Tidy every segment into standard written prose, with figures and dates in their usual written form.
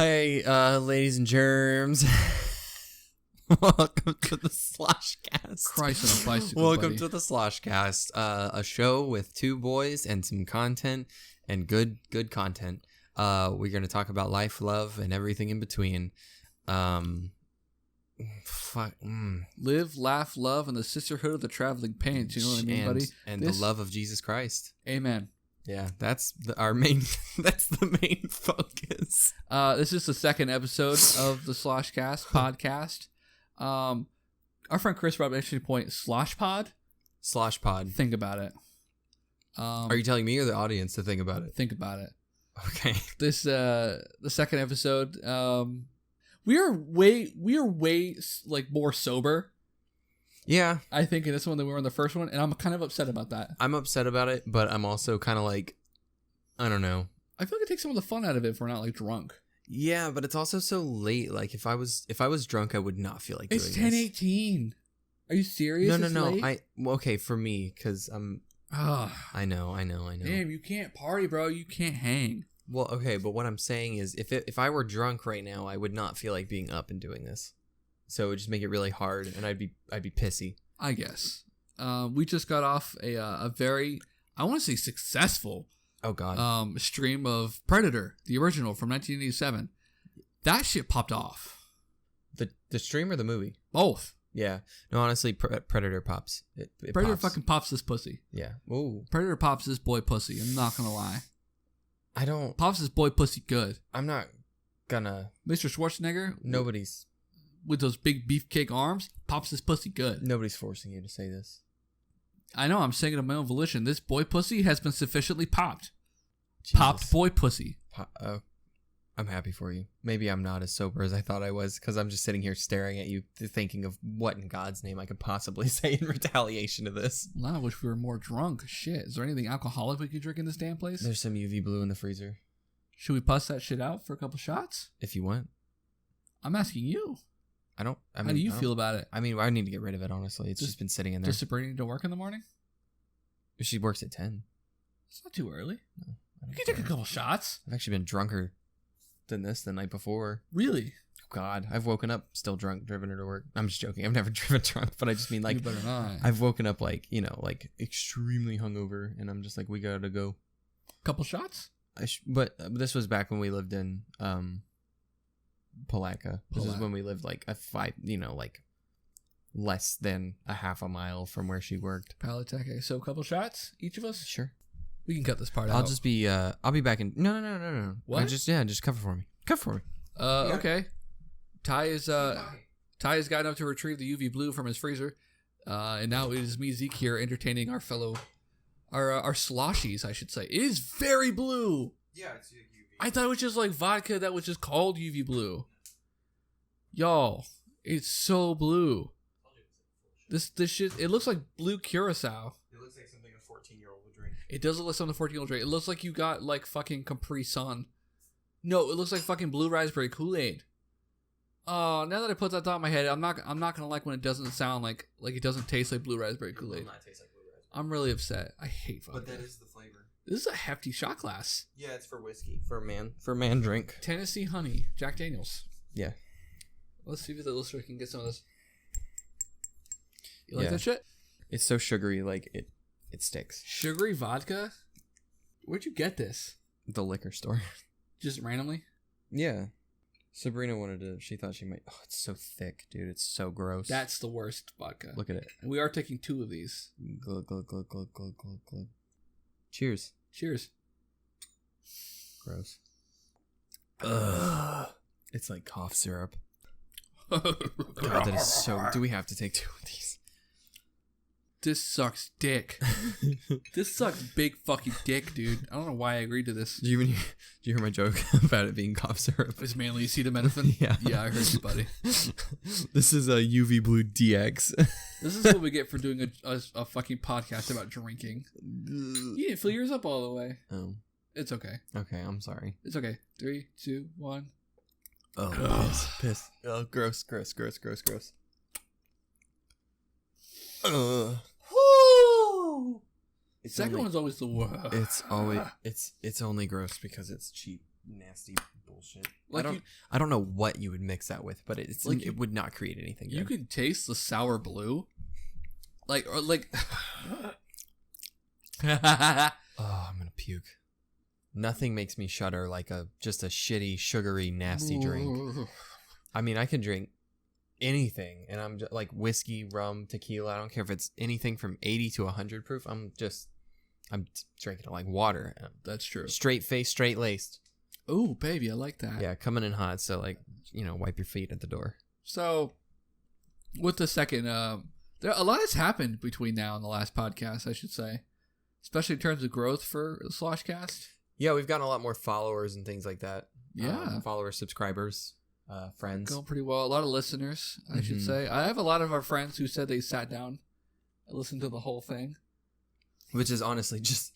Hi, ladies and germs. Welcome to the Sloshcast. Christ on a bicycle, Welcome buddy. to the Sloshcast, a show with two boys and some content, and good content. We're going to talk about life, love, and everything in between. Live, laugh, love, and the sisterhood of the traveling pants. You know what I mean, buddy? And the love of Jesus Christ. Amen. Yeah, that's our main. That's the main focus. This is the second episode of the Sloshcast podcast. Our friend Chris brought up an interesting point. Slosh pod. Think about it. Are you telling me or the audience to think about it? Think about it. Okay. This the second episode. We are way like more sober. Yeah, I think in this one than we were in the first one, and I'm kind of upset about that. I'm upset about it, but I'm also kind of like, I don't know. I feel like it takes some of the fun out of it if we're not like drunk. Yeah, but it's also so late. Like if I was drunk, I would not feel like doing It's this. 10:18. Are you serious? No. Late? Okay, for me, because I'm. I know. Damn, you can't party, bro. You can't hang. Well, okay, but what I'm saying is, if I were drunk right now, I would not feel like being up and doing this. So it would just make it really hard, and I'd be pissy. I guess. We just got off a very, I want to say successful. Oh God. Stream of Predator, the original from 1987. That shit popped off. The stream or the movie? Both. Yeah. No, honestly, Predator pops. It Predator pops. fucking pops this pussy. Yeah. Ooh. Predator pops this boy pussy. I'm not gonna lie. Pops this boy pussy good. I'm not gonna. Mr. Schwarzenegger. Nobody's. With those big beefcake arms, pops this pussy good. Nobody's forcing you to say this. I know, I'm saying it of my own volition. This boy pussy has been sufficiently popped. Jesus. Popped boy pussy. I'm happy for you. Maybe I'm not as sober as I thought I was, because I'm just sitting here staring at you, thinking of what in God's name I could possibly say in retaliation to this. Well, I wish we were more drunk. Shit. Is there anything alcoholic we could drink in this damn place? There's some UV blue in the freezer. Should we bust that shit out for a couple shots? If you want. I'm asking you. How do you feel about it? I mean, I need to get rid of it, honestly. It's just been sitting in there. Does Sabrina need to work in the morning? She works at 10. It's not too early. No, You can take a couple shots. I've actually been drunker than this the night before. Really? Oh, God. I've woken up still drunk, driven her to work. I'm just joking. I've never driven drunk, but I just mean like, you better not. I've woken up like, extremely hungover, and I'm just like, we gotta go. Couple shots? But this was back when we lived in Palatka. This is when we lived like less than a half a mile from where she worked. Palatka. So a couple shots, each of us? Sure. We can cut this part out. I'll be back in. No. What? Just cover for me. Okay. Ty has gotten up to retrieve the UV blue from his freezer. And now it is me, Zeke, here entertaining our fellow, our sloshies, I should say. It is very blue. Yeah, it's UV. I thought it was just like vodka that was just called UV blue. Y'all, it's so blue. This shit, it looks like blue curacao. It looks like something a 14-year-old would drink. It does look like something a 14-year-old drink. It looks like you got like fucking Capri Sun. No, it looks like fucking blue raspberry Kool-Aid. Oh, now that I put that thought in my head, I'm not gonna like when it doesn't sound like it doesn't taste like blue raspberry Kool-Aid. It will not taste like blue raspberry. I'm really upset. I hate vodka. But that is the flavor. This is a hefty shot glass. Yeah, it's for whiskey. For a man drink. Tennessee honey, Jack Daniels. Yeah. Let's see if the listener can get some of this. You like that shit? It's so sugary, like it sticks. Sugary vodka? Where'd you get this? The liquor store. Just randomly? Yeah. Sabrina she thought she might. Oh, it's so thick, dude. It's so gross. That's the worst vodka. Look at it. And we are taking 2 of these. Glug, glug, glug, glug, glug, glug, glug. Cheers. Cheers. Gross. Ugh. It's like cough syrup. God, that is so. Do we have to take 2 of these? This sucks dick. This sucks big fucking dick, dude. I don't know why I agreed to this. Did you hear my joke about it being cough syrup? It's mainly acetaminophen. Yeah. Yeah, I heard you, buddy. This is a UV Blue DX. This is what we get for doing a fucking podcast about drinking. You didn't fill yours up all the way. Oh. It's okay. Okay, I'm sorry. It's okay. 3, 2, 1. Oh, piss. Oh, gross. Second one's always the worst. It's only gross because it's cheap. nasty bullshit. Like I don't know what you would mix that with, but it would not create anything. You can taste the sour blue. Oh, I'm gonna puke. Nothing makes me shudder like just a shitty, sugary, nasty drink. I mean, I can drink anything, and I'm just, like whiskey, rum, tequila. I don't care if it's anything from 80 to 100 proof. I'm drinking it like water. That's true. Straight face, straight laced. Oh, baby, I like that. Yeah, coming in hot. So wipe your feet at the door. So, with the second, a lot has happened between now and the last podcast, I should say, especially in terms of growth for the Sloshcast. Yeah, we've gotten a lot more followers and things like that. Yeah, followers, subscribers, friends. Going pretty well. A lot of listeners, I should say. I have a lot of our friends who said they sat down and listened to the whole thing, which is honestly just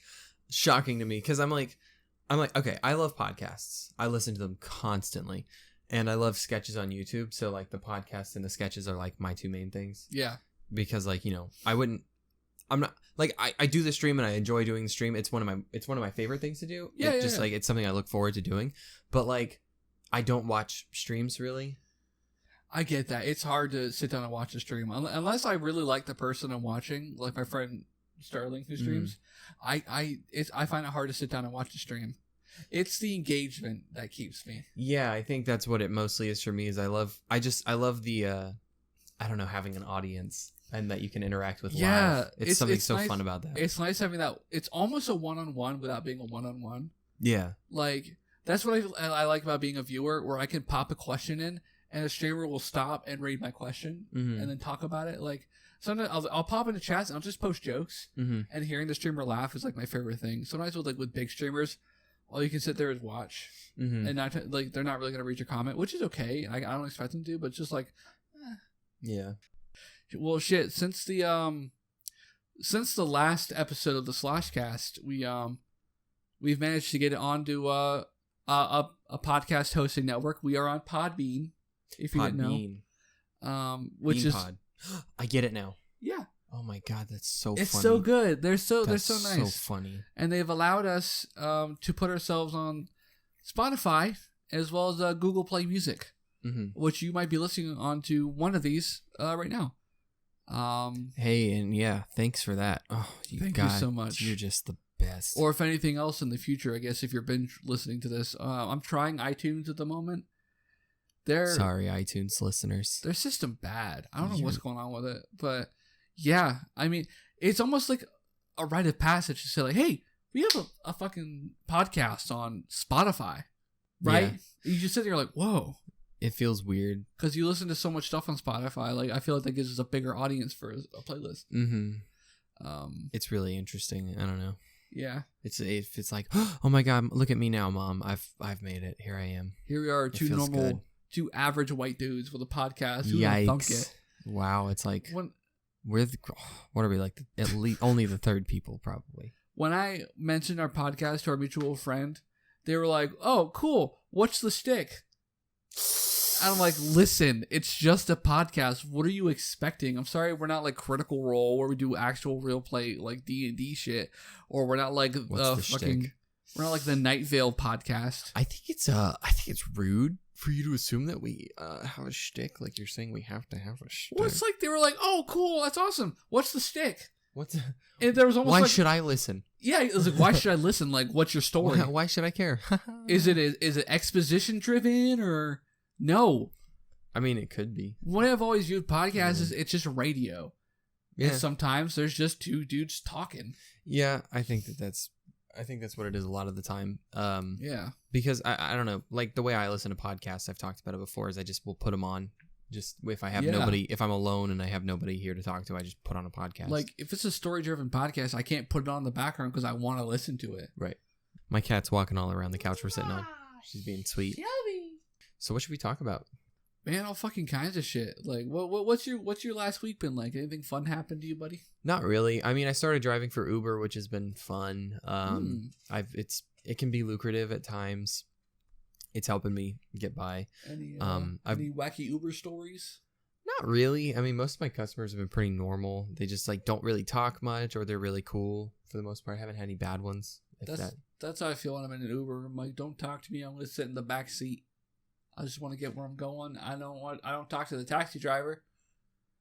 shocking to me because I'm like, okay, I love podcasts. I listen to them constantly, and I love sketches on YouTube. So like the podcasts and the sketches are like my two main things. Yeah, because I'm not like I do the stream and I enjoy doing the stream. It's one of my favorite things to do. Yeah, like it's something I look forward to doing. But like I don't watch streams really. I get that. It's hard to sit down and watch a stream unless I really like the person I'm watching, like my friend Sterling who streams. I find it hard to sit down and watch a stream. It's the engagement that keeps me. Yeah, I think that's what it mostly is for me. Is I love the I don't know, having an audience and that you can interact with live. It's something so nice, fun about that. It's nice having that. It's almost a one-on-one without being a one-on-one. Yeah. Like, that's what I like about being a viewer, where I can pop a question in and a streamer will stop and read my question and then talk about it. Like, sometimes I'll pop into chats and I'll just post jokes, and hearing the streamer laugh is like my favorite thing. Sometimes with big streamers, all you can sit there is watch, and not they're not really gonna read your comment, which is okay. I don't expect them to, but it's just like, yeah. Well, shit. Since the last episode of the Sloshcast, we've managed to get it onto a podcast hosting network. We are on Podbean, if you didn't know. Which Bean is Pod. I get it now. Yeah. Oh my god, that's so it's funny. So good. They're so nice. So funny. And they've allowed us to put ourselves on Spotify as well as Google Play Music, which you might be listening on to one of these right now. Hey, and yeah, thanks for that. Oh, thank you so much. You're just the best. Or if anything else in the future, I guess if you're binge listening to this, I'm trying iTunes at the moment. Sorry, iTunes listeners. Their system bad. I don't know what's going on with it, but yeah, I mean, it's almost like a rite of passage to say like, hey, we have a fucking podcast on Spotify, right? Yeah. You just sit there like, whoa. It feels weird because you listen to so much stuff on Spotify. Like, I feel like that gives us a bigger audience for a playlist. It's really interesting. I don't know. Yeah, it's like, oh my god, look at me now, Mom. I've made it. Here I am. Here we are, two average white dudes with a podcast. Who Yikes! Thunk it? Wow, it's like what are we like? At least only the third people probably. When I mentioned our podcast to our mutual friend, they were like, "Oh, cool. What's the shtick?" And I'm like, listen, it's just a podcast. What are you expecting? I'm sorry, we're not like Critical Role where we do actual real play like D&D shit, or we're not like we're not like the Night Vale podcast. I think it's rude for you to assume that we have a shtick. Like, you're saying we have to have a shtick. Well, it's like they were like, oh, cool, that's awesome. What's the shtick? And there was almost why should I listen? Yeah, it was like, why should I listen? Like, what's your story? Why should I care? Is it exposition driven or no? I mean, it could be. What I've always viewed podcasts is it's just radio. Yeah. And sometimes there's just two dudes talking. Yeah, I think that's what it is a lot of the time. Yeah. Because I don't know, like the way I listen to podcasts, I've talked about it before, is I just will put them on. Just if I have nobody, if I'm alone and I have nobody here to talk to, I just put on a podcast. Like, if it's a story-driven podcast, I can't put it on the background because I want to listen to it. Right. My cat's walking all around the couch we're sitting on. She's being sweet. Yummy. So what should we talk about? Man, all fucking kinds of shit. Like, what's your last week been like? Anything fun happened to you, buddy? Not really. I mean, I started driving for Uber, which has been fun. It can be lucrative at times. It's helping me get by. Any wacky Uber stories? Not really. I mean, most of my customers have been pretty normal. They just like don't really talk much, or they're really cool for the most part. I haven't had any bad ones. That's how I feel when I'm in an Uber. I'm like, don't talk to me. I'm gonna sit in the back seat. I just want to get where I'm going. I don't talk to the taxi driver.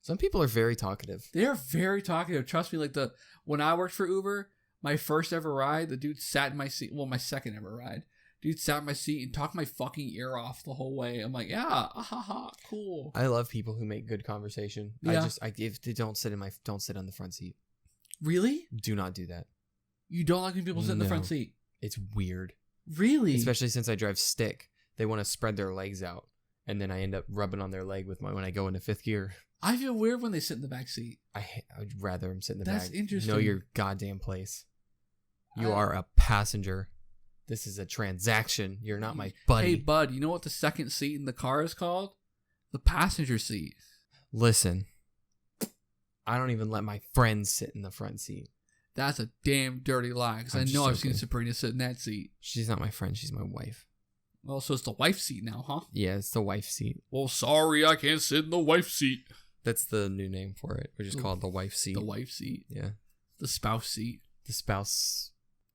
Some people are very talkative. They are very talkative. Trust me. Like when I worked for Uber, my first ever ride, the dude sat in my seat. Well, my second ever ride, dude sat in my seat and talked my fucking ear off the whole way. I'm like, yeah, cool. I love people who make good conversation. Yeah. If they don't sit on the front seat. Really? Do not do that. You don't like when people sit in the front seat? It's weird. Really? Especially since I drive stick. They want to spread their legs out, and then I end up rubbing on their leg when I go into fifth gear. I feel weird when they sit in the back seat. I'd rather them sit in the back. That's interesting. Know your goddamn place. You are a passenger. This is a transaction. You're not my buddy. Hey, bud, you know what the second seat in the car is called? The passenger seat. Listen, I don't even let my friends sit in the front seat. That's a damn dirty lie, because I know I've seen Sabrina sit in that seat. She's not my friend. She's my wife. Well, so it's the wife seat now, huh? Yeah, it's the wife seat. Well, sorry, I can't sit in the wife seat. That's the new name for it. We're just called the wife seat. The wife seat. Yeah. The spouse seat. The spouse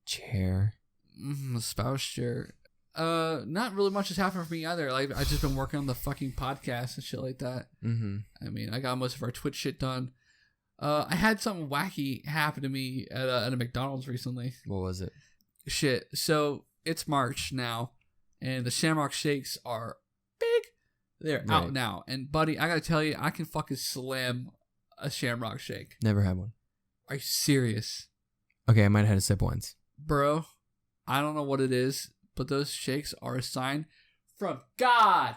chair. The spouse chair. Not really much has happened for me either. Like, I've just been working on the fucking podcast and shit like that. Mm-hmm. I mean, I got most of our Twitch shit done. I had something wacky happen to me at a McDonald's recently. What was it? Shit. So it's March now, and the Shamrock Shakes are big. They're out now. And buddy, I gotta tell you, I can fucking slam a Shamrock Shake. Never had one. Are you serious? Okay, I might have had a sip once. Bro, I don't know what it is, but those shakes are a sign from God.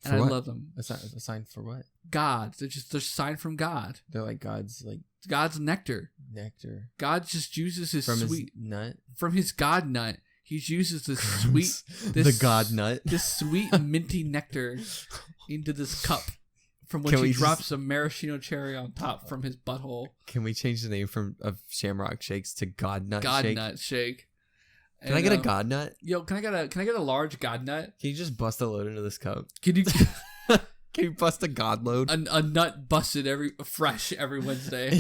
And I love them. A sign for what? God. They're a sign from God. They're like God's nectar. Nectar. God just uses his from sweet his nut. From his God nut. He uses this sweet the God nut. This sweet minty nectar into this cup, from which he drops a maraschino cherry on top from his butthole. Can we change the name of Shamrock Shakes to God Nut God Shake? Nut Shake. Can I get a God Nut? Yo, can I get a large God Nut? Can you just bust a load into this cup? Can you Can you bust a God load? A nut busted fresh every Wednesday.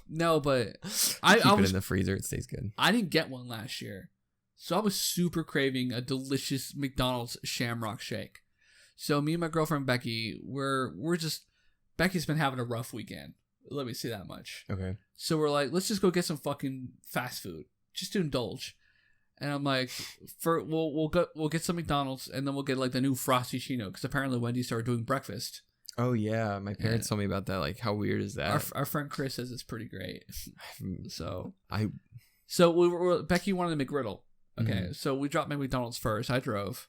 No, but keep it in the freezer. It stays good. I didn't get one last year, so I was super craving a delicious McDonald's Shamrock Shake. So me and my girlfriend Becky, Becky's been having a rough weekend. Let me say that much. Okay. So we're like, let's just go get some fucking fast food, just to indulge. And I'm like, we'll get some McDonald's, and then we'll get like the new Frosty Chino, because apparently Wendy's started doing breakfast. Oh yeah, my parents told me about that. Like, how weird is that? Our friend Chris says it's pretty great. So Becky wanted a McGriddle. Okay, so we dropped my McDonald's first. I drove,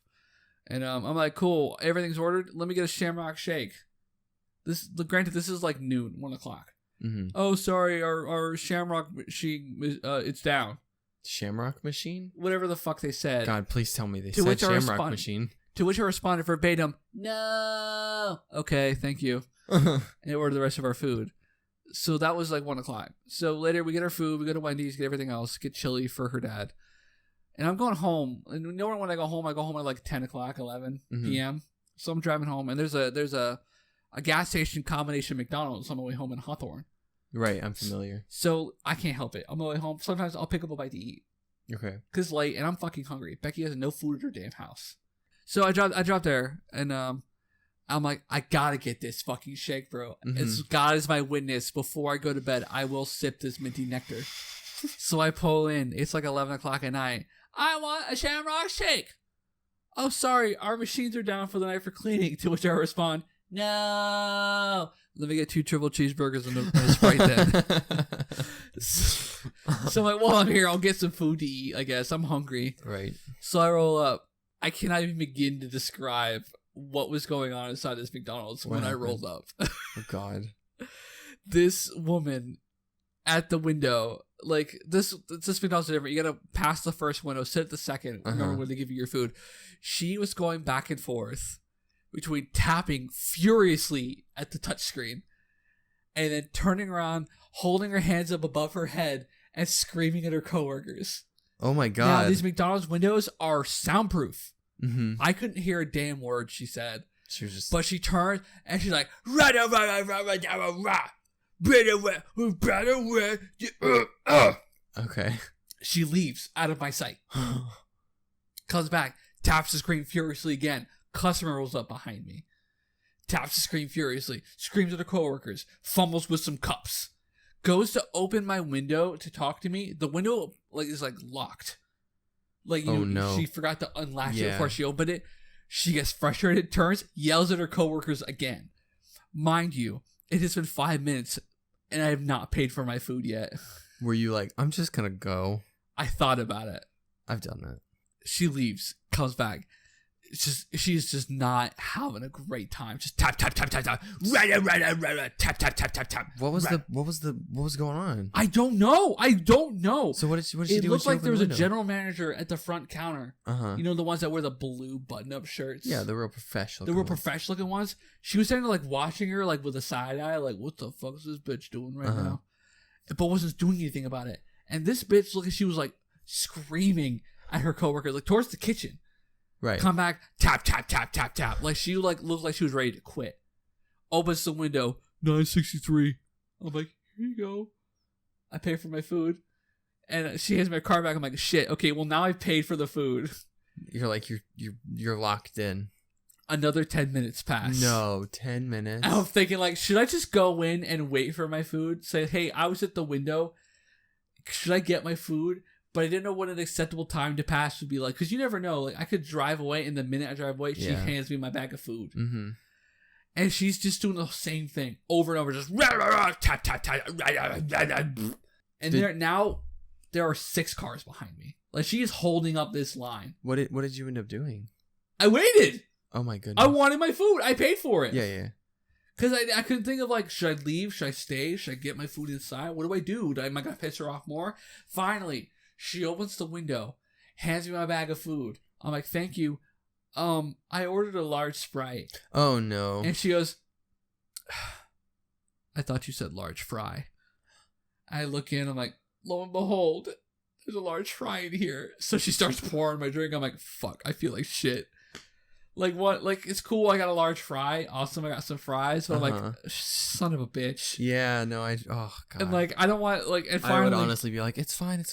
and I'm like, cool, everything's ordered. Let me get a Shamrock Shake. Granted, this is like noon, 1 o'clock. Mm-hmm. Oh, sorry, our Shamrock machine, it's down. Shamrock machine? Whatever the fuck they said. God, please tell me they said Shamrock machine. To which I responded verbatim, no. Okay, thank you. And ordered the rest of our food. So that was like 1 o'clock. So later we get our food, we go to Wendy's, get everything else, get chili for her dad. And I'm going home. And normally when I go home at like 10 o'clock, 11 p.m. So I'm driving home, and there's a gas station combination McDonald's on my way home in Hawthorne. Right, I'm familiar. So I can't help it. On my way home, sometimes I'll pick up a bite to eat. Okay. Because it's late, and I'm fucking hungry. Becky has no food at her damn house. So I dropped there, and I'm like, I gotta get this fucking shake, bro. It's God is my witness. Before I go to bed, I will sip this minty nectar. So I pull in. It's like 11 o'clock at night. I want a Shamrock Shake. Oh, sorry, our machines are down for the night for cleaning. To which I respond, no. Let me get 2 triple cheeseburgers and a Sprite then. So I'm like, while I'm here, I'll get some food to eat, I guess. I'm hungry. Right. So I roll up. I cannot even begin to describe what was going on inside this McDonald's when I rolled up. Oh, God. This woman at the window, like, this McDonald's is different. You gotta pass the first window, sit at the second, remember when they give you your food. She was going back and forth between tapping furiously at the touchscreen and then turning around, holding her hands up above her head, and screaming at her coworkers. Oh my God. Now, these McDonald's windows are soundproof. I couldn't hear a damn word she said. She was just... But she turned and she's like, Okay. She leaves out of my sight. Comes back, taps the screen furiously again. Customer rolls up behind me. Taps the screen furiously, screams at her coworkers, fumbles with some cups. Goes to open my window to talk to me. The window is locked. She forgot to unlatch it before she opened it. She gets frustrated, turns, yells at her coworkers again. Mind you, it has been 5 minutes and I have not paid for my food yet. Were you like, I'm just gonna go? I thought about it. I've done that. She leaves, comes back. She's just not having a great time. Just tap tap tap tap tap, tap tap tap tap tap. What was going on? I don't know. So what did she do? It looked like there was a general manager at the front counter. Uh-huh. You know, the ones that wear the blue button-up shirts. Yeah, the real professional. Professional looking ones. She was standing watching her with a side eye, what the fuck is this bitch doing right now? But wasn't doing anything about it. And this bitch she was screaming at her coworker towards the kitchen. Right. Come back, tap, tap, tap, tap, tap. She looked like she was ready to quit. Opens the window, 963. I'm like, here you go. I pay for my food. And she hands my car back. I'm like, shit, okay, well now I've paid for the food. You're you're locked in. Another 10 minutes pass. No, 10 minutes. I'm thinking should I just go in and wait for my food? Say, hey, I was at the window. Should I get my food? But I didn't know what an acceptable time to pass would be because you never know. I could drive away, and the minute I drive away, she hands me my bag of food. Mm-hmm. And she's just doing the same thing over and over, just rah, rah, rah, tap, tap, tap, rah, rah, rah, rah. And there are 6 cars behind me. She is holding up this line. What did you end up doing? I waited. Oh my goodness. I wanted my food. I paid for it. Yeah. Because I couldn't think of should I leave? Should I stay? Should I get my food inside? What do? Am I going to piss her off more? Finally, she opens the window, hands me my bag of food. I'm like, thank you. I ordered a large Sprite. Oh no. And she goes, I thought you said large fry. I look in, I'm like, lo and behold, there's a large fry in here. So she starts pouring my drink. I'm like, fuck, I feel like shit. What? It's cool. I got a large fry. Awesome. I got some fries. But I'm like, son of a bitch. Yeah. No. Oh god. And I don't want and finally, I would honestly be like, it's fine.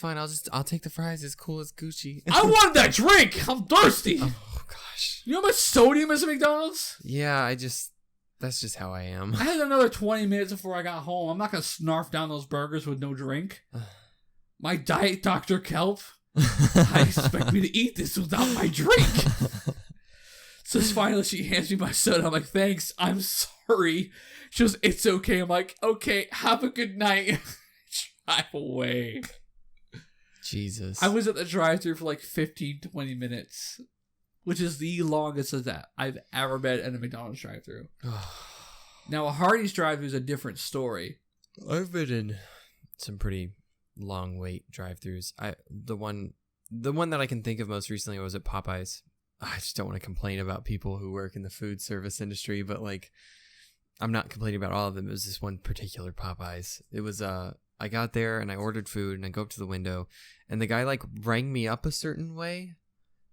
I'll take the fries. It's cool. It's Gucci. I wanted that drink. I'm thirsty. Oh gosh. You know how much sodium is at McDonald's? Yeah. That's just how I am. I had another 20 minutes before I got home. I'm not gonna snarf down those burgers with no drink. My diet Dr. Kelp. I expect me to eat this without my drink. So finally she hands me my soda. I'm like, thanks. I'm sorry. She goes, it's okay. I'm like, okay, have a good night. Drive away. Jesus. I was at the drive-thru for 15, 20 minutes, which is the longest that I've ever been at a McDonald's drive-thru. Now, a Hardee's drive-thru is a different story. I've been in some pretty long wait drive-thrus. The one that I can think of most recently was at Popeyes. I just don't want to complain about people who work in the food service industry, but I'm not complaining about all of them. It was this one particular Popeyes. It was I got there and I ordered food and I go up to the window and the guy rang me up a certain way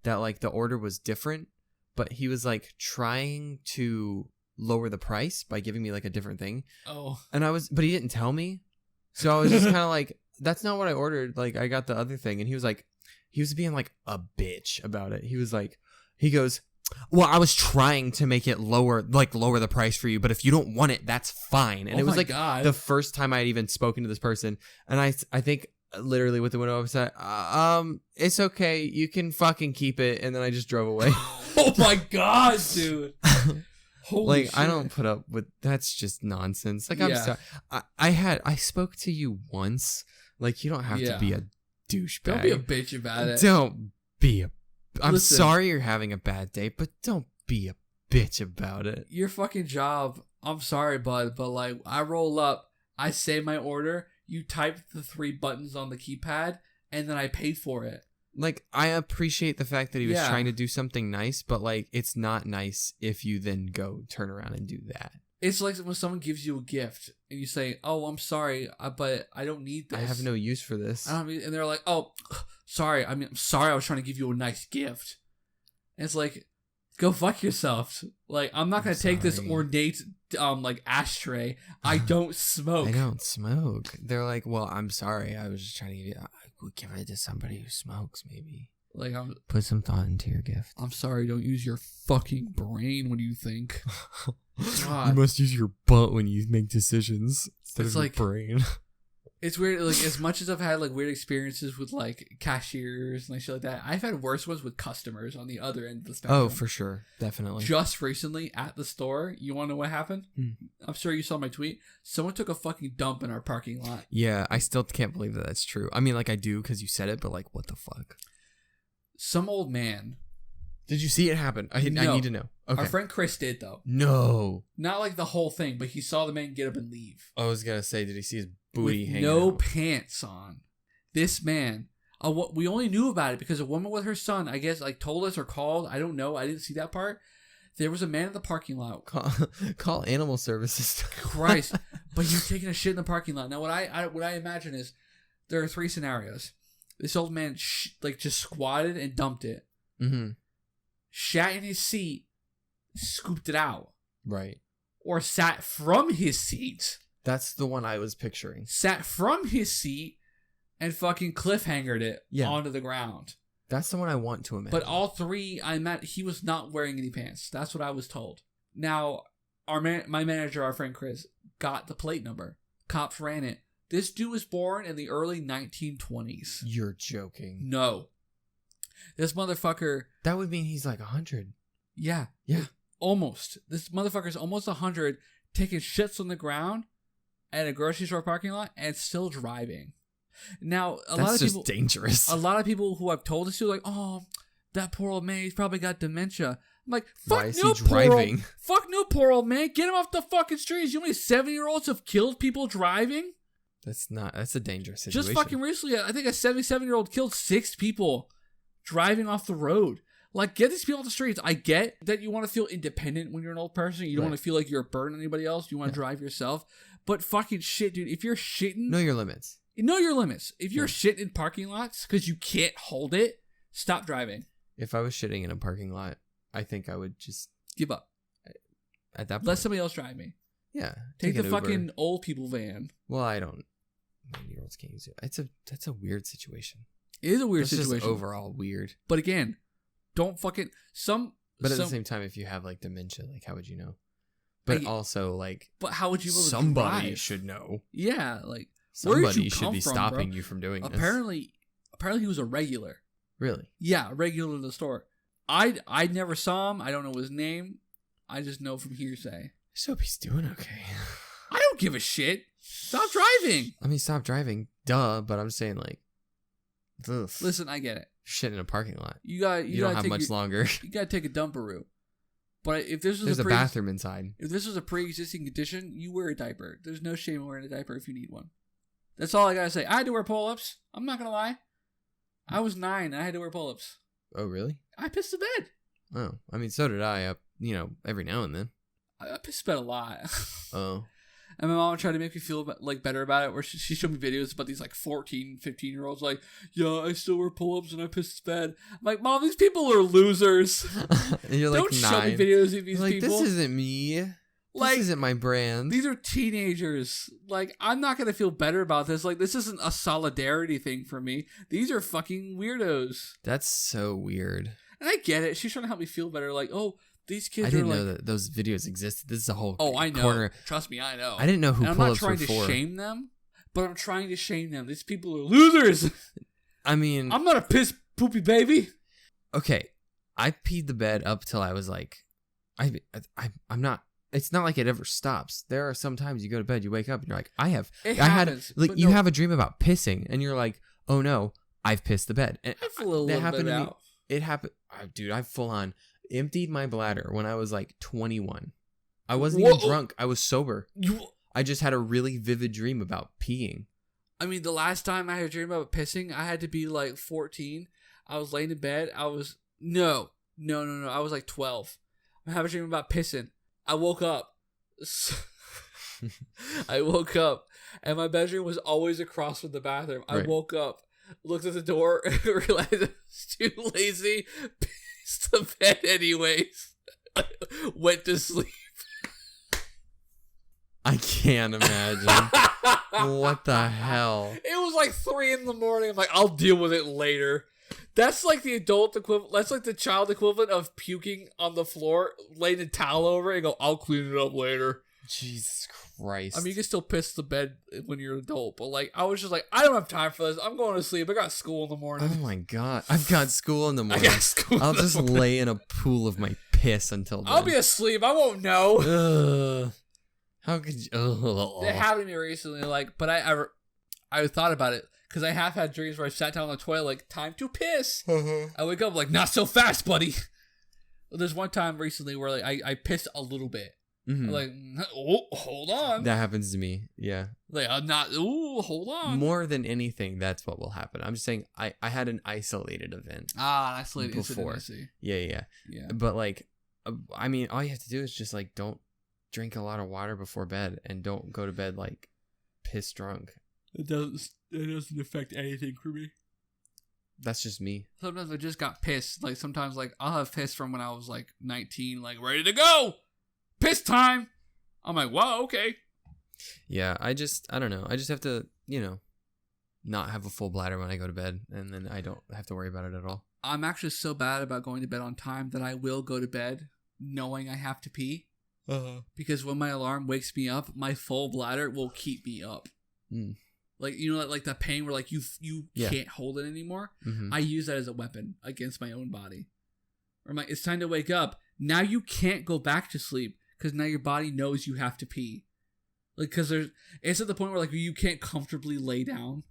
that the order was different, but he was trying to lower the price by giving me a different thing. Oh. And but he didn't tell me. So I was just kind of that's not what I ordered. I got the other thing. And he was being a bitch about it. He goes, well, I was trying to make it lower the price for you, but if you don't want it, that's fine. And it was God. The first time I had even spoken to this person. And I think literally with the window upside, it's okay. You can fucking keep it. And then I just drove away. Oh my God, dude. Holy shit. I don't put up with, that's just nonsense. I'm sorry. I spoke to you once. You don't have to be a douchebag. Don't be a bitch about it. Don't be a I'm sorry you're having a bad day, but don't be a bitch about it. Your fucking job, I'm sorry, bud, but I roll up, I say my order, you type the 3 buttons on the keypad, and then I pay for it. I appreciate the fact that he was trying to do something nice, but it's not nice if you then go turn around and do that. It's like when someone gives you a gift and you say, oh, I'm sorry, but I don't need this. I have no use for this. And they're like, oh, sorry. I'm sorry I was trying to give you a nice gift. And it's Go fuck yourself. Like, I'm not gonna take this ornate like ashtray. I don't smoke. I don't smoke. They're like, well, I'm sorry. I was just trying to give you. I would give it to somebody who smokes, maybe. Like, put some thought into your gift. I'm sorry. Don't use your fucking brain when you think. You must use your butt when you make decisions instead of your brain. It's weird. Like, as much as I've had like weird experiences with like cashiers and like shit like that, I've had worse ones with customers on the other end of the spectrum. Oh, for sure, definitely. Just recently at the store, you want to know what happened? I'm sure you saw my tweet. Someone took a fucking dump in our parking lot. Yeah, I still can't believe that that's true. I mean, like I do because you said it, but like, what the fuck? Some old man. Did you see it happen? I need to know. Okay. Our friend Chris did though. No. Not like the whole thing, but he saw the man get up and leave. I was gonna say, did he see his booty hanging no out? Pants on? This man. We only knew about it because a woman with her son, I guess, like told us or called. I don't know. I didn't see that part. There was a man in the parking lot. Call animal services. Christ! But he was taking a shit in the parking lot. Now, what I imagine is there are 3 scenarios. This old man just squatted and dumped it. Mm-hmm. Shat in his seat, scooped it out. Right. Or sat from his seat. That's the one I was picturing. Sat from his seat and fucking cliffhangered it onto the ground. That's the one I want to imagine. But all 3, he was not wearing any pants. That's what I was told. Now, my manager, our friend Chris, got the plate number. Cops ran it. This dude was born in the early 1920s. You're joking. No. This motherfucker... That would mean he's like 100. Yeah. Almost. This motherfucker's almost 100, taking shits on the ground at a grocery store parking lot and still driving. Now, That's just dangerous. A lot of people who I've told this to are like, oh, that poor old man, he's probably got dementia. I'm like, fuck no, poor old man. Get him off the fucking streets. You know how many 70-year-olds have killed people driving? That's a dangerous situation. Just fucking recently, I think a 77-year-old killed 6 people driving off the road. Like, get these people off the streets. I get that you want to feel independent when you're an old person. You don't want to feel like you're a burden on anybody else. You want to drive yourself. But fucking shit, dude. If you're shitting... Know your limits. Know your limits. If you're shitting in parking lots because you can't hold it, stop driving. If I was shitting in a parking lot, I think I would just... Give up. At that point. Let somebody else drive me. Yeah. Take the fucking old people van. Well, I don't... 90-year-olds can't use it. That's a weird situation. It is a weird situation. Just overall weird. But again, don't fucking... But at the same time, if you have like dementia, like how would you know? But also like... But how would you be able to somebody drive? should know. Yeah, like... Somebody should be stopping you from doing apparently he was a regular. Really? Yeah, a regular in the store. I never saw him. I don't know his name. I just know from hearsay. I just hope he's doing okay. I don't give a shit. Stop driving. I mean, stop driving. Duh. But I'm saying like... Ugh. Listen, I get it. Shit in a parking lot. You don't have much longer. You gotta take a dumper route. But if this was there's a bathroom inside. If this was a pre-existing condition, you wear a diaper. There's no shame in wearing a diaper if you need one. That's all I gotta say. I had to wear pull-ups. I'm not gonna lie. I was 9 and I had to wear pull-ups. Oh, really? I pissed the bed. Oh, I mean, so did I. Every now and then. I pissed the bed a lot. Oh. And my mom tried to make me feel like better about it, where she showed me videos about these like 14, 15-year-olds like, yeah, I still wear pull-ups and I piss the bed. I'm like, Mom, these people are losers. And you're Don't like show me videos of these people. This isn't me. Like, this isn't my brand. These are teenagers. Like, I'm not going to feel better about this. Like, this isn't a solidarity thing for me. These are fucking weirdos. That's so weird. And I get it. She's trying to help me feel better. Like, oh, these kids I didn't are know that those videos existed. This is a whole I know. corner. Trust me, I know. I didn't know who pull-ups were for. I'm not trying to shame them, but I'm trying to shame them. These people are losers. I mean... I'm not a piss poopy baby. Okay. I peed the bed up till I was like... I'm not... It's not like it ever stops. There are some times you go to bed, you wake up, and you're like, I had have a dream about pissing, and you're like, oh no, I've pissed the bed. And I feel a little bit out. It happened, dude. I full on emptied my bladder when I was like 21. I wasn't even drunk. I was sober. I just had a really vivid dream about peeing. I mean, the last time I had a dream about pissing, I had to be like 14. I was laying in bed. I was no. I was like 12. I have a dream about pissing. I woke up. And my bedroom was always across from the bathroom. I woke up, looked at the door, and realized I was too lazy, pissed the bed anyways. Went to sleep. I can't imagine. What the hell? It was like 3 a.m. I'm like, I'll deal with it later. That's like the adult equivalent. That's like the child equivalent of puking on the floor, laying a towel over it, and go, I'll clean it up later. Jesus Christ. I mean, you can still piss the bed when you're an adult, but like, I was just like, I don't have time for this. I'm going to sleep. I got school in the morning. Oh my God. I've got school in the morning. I'll just lay in a pool of my piss until then. I'll be asleep. I won't know. Ugh. How could you? Ugh. It happened to me recently, like, but I thought about it because I have had dreams where I sat down on the toilet, like, time to piss. I wake up like, not so fast, buddy. There's one time recently where like I pissed a little bit. Mm-hmm. Like, oh, hold on. That happens to me. Yeah. Like, I'm not. Ooh, hold on. More than anything, that's what will happen. I'm just saying, I had an isolated event. An isolated before. Incident, Yeah. But like, I mean, all you have to do is just like don't drink a lot of water before bed and don't go to bed like piss drunk. It doesn't affect anything for me. That's just me. Sometimes I just got pissed. Like sometimes, like I'll have piss from when I was like 19, like ready to go. Piss time. I'm like, wow, okay. Yeah, I don't know. I just have to, not have a full bladder when I go to bed, and then I don't have to worry about it at all. I'm actually so bad about going to bed on time that I will go to bed knowing I have to pee. Because when my alarm wakes me up, my full bladder will keep me up. Like, like that pain where like you can't hold it anymore. Mm-hmm. I use that as a weapon against my own body. Or I'm like, it's time to wake up. Now you can't go back to sleep because now your body knows you have to pee. Like, because it's at the point where like you can't comfortably lay down.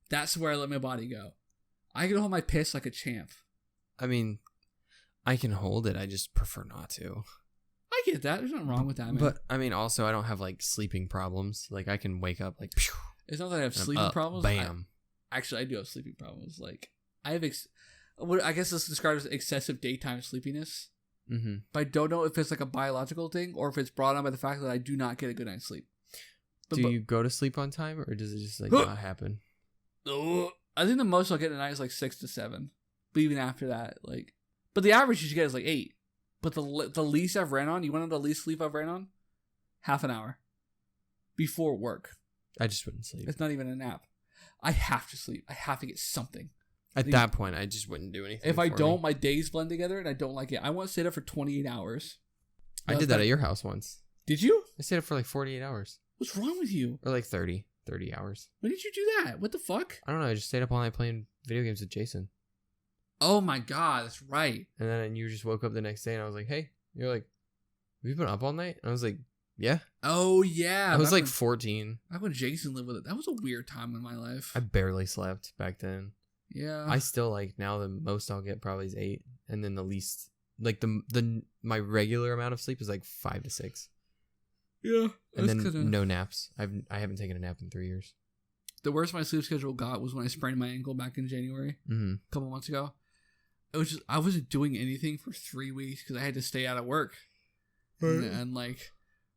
That's where I let my body go. I can hold my piss like a champ. I mean, I can hold it. I just prefer not to. I get that. There's nothing wrong with that, man. But, I mean, also, I don't have, like, sleeping problems. Like, I can wake up, like, phew, it's not that I have sleeping problems. Bam. Actually, I do have sleeping problems. Like, I have, I guess this describes as excessive daytime sleepiness. Mm-hmm. But I don't know if it's, like, a biological thing or if it's brought on by the fact that I do not get a good night's sleep. Do you go to sleep on time, or does it just, like, not happen? I think the most I'll get at night is, like, 6 to 7. But even after that, like... But the average you should get is, like, 8. But the least I've ran on, you want to know the least sleep I've ran on? Half an hour. Before work. I just wouldn't sleep. It's not even a nap. I have to sleep. I have to get something. At that point, I just wouldn't do anything. If I don't, my days blend together and I don't like it. I want to stay up for 28 hours. I did that at your house once. Did you? I stayed up for like 48 hours. What's wrong with you? Or like 30 hours. When did you do that? What the fuck? I don't know. I just stayed up all night playing video games with Jason. Oh my God, that's right. And then you just woke up the next day and I was like, hey, you're like, have you been up all night? And I was like, yeah. Oh, yeah. I was like 14. Back when Jason lived with it. That was a weird time in my life. I barely slept back then. Yeah. I still like now the most I'll get probably is 8. And then the least, like my regular amount of sleep is like 5 to 6. Yeah. And then no naps. I haven't taken a nap in 3 years. The worst my sleep schedule got was when I sprained my ankle back in January. A couple months ago. It was just, I wasn't doing anything for 3 weeks because I had to stay out of work. Right. And like,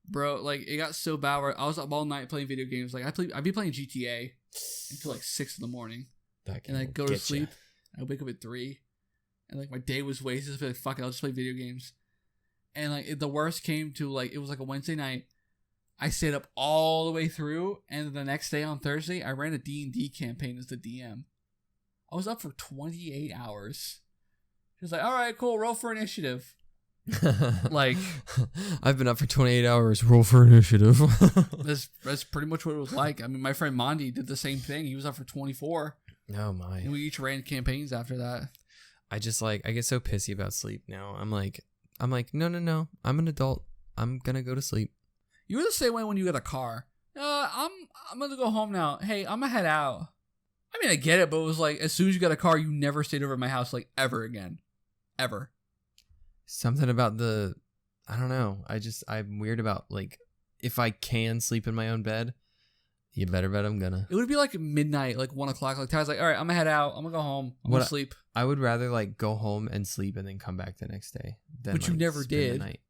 bro, like it got so bad where I was up all night playing video games. Like I'd be playing GTA until like 6 in the morning. And I'd go to sleep. I'd wake up at 3. And like my day was wasted. I'd be like, fuck it, I'll just play video games. And like the worst came to like, it was like a Wednesday night. I stayed up all the way through. And the next day on Thursday, I ran a D&D campaign as the DM. I was up for 28 hours. She was like, all right, cool, roll for initiative. Like, I've been up for 28 hours, roll for initiative. that's pretty much what it was like. I mean, my friend Mondi did the same thing. He was up for 24. Oh my. And we each ran campaigns after that. I just like, I get so pissy about sleep now. I'm like, no. I'm an adult. I'm gonna go to sleep. You were the same way when you got a car. I'm gonna go home now. Hey, I'm gonna head out. I mean, I get it, but it was like, as soon as you got a car, you never stayed over at my house, like, ever again. Ever. Something about I don't know. I'm weird about, like, if I can sleep in my own bed, you better bet I'm gonna. It would be like midnight, like 1 o'clock. Like, Ty's like, all right, I'm gonna head out. I'm gonna go home. I'm gonna sleep. I would rather, like, go home and sleep and then come back the next day. Than, but you like, never did. The night.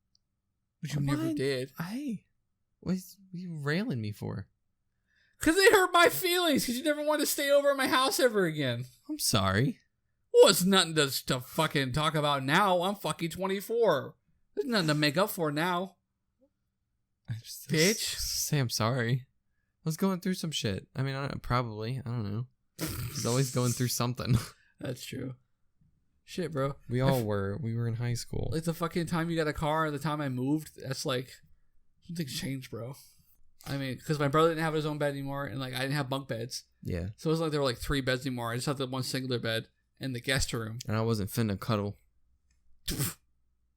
But you never did. What are you railing me for? Because it hurt my feelings. Because you never wanted to stay over at my house ever again. I'm sorry. Well, it's nothing to fucking talk about now. I'm fucking 24. There's nothing to make up for now. Bitch. Say I'm sorry. I was going through some shit. I mean, probably. I don't know. He's always going through something. That's true. Shit, bro. We all were. We were in high school. Like the fucking time you got a car and the time I moved, that's like, something's changed, bro. I mean, because my brother didn't have his own bed anymore, and like I didn't have bunk beds. Yeah. So it was like there were like 3 beds anymore. I just had the one singular bed in the guest room. And I wasn't finna cuddle.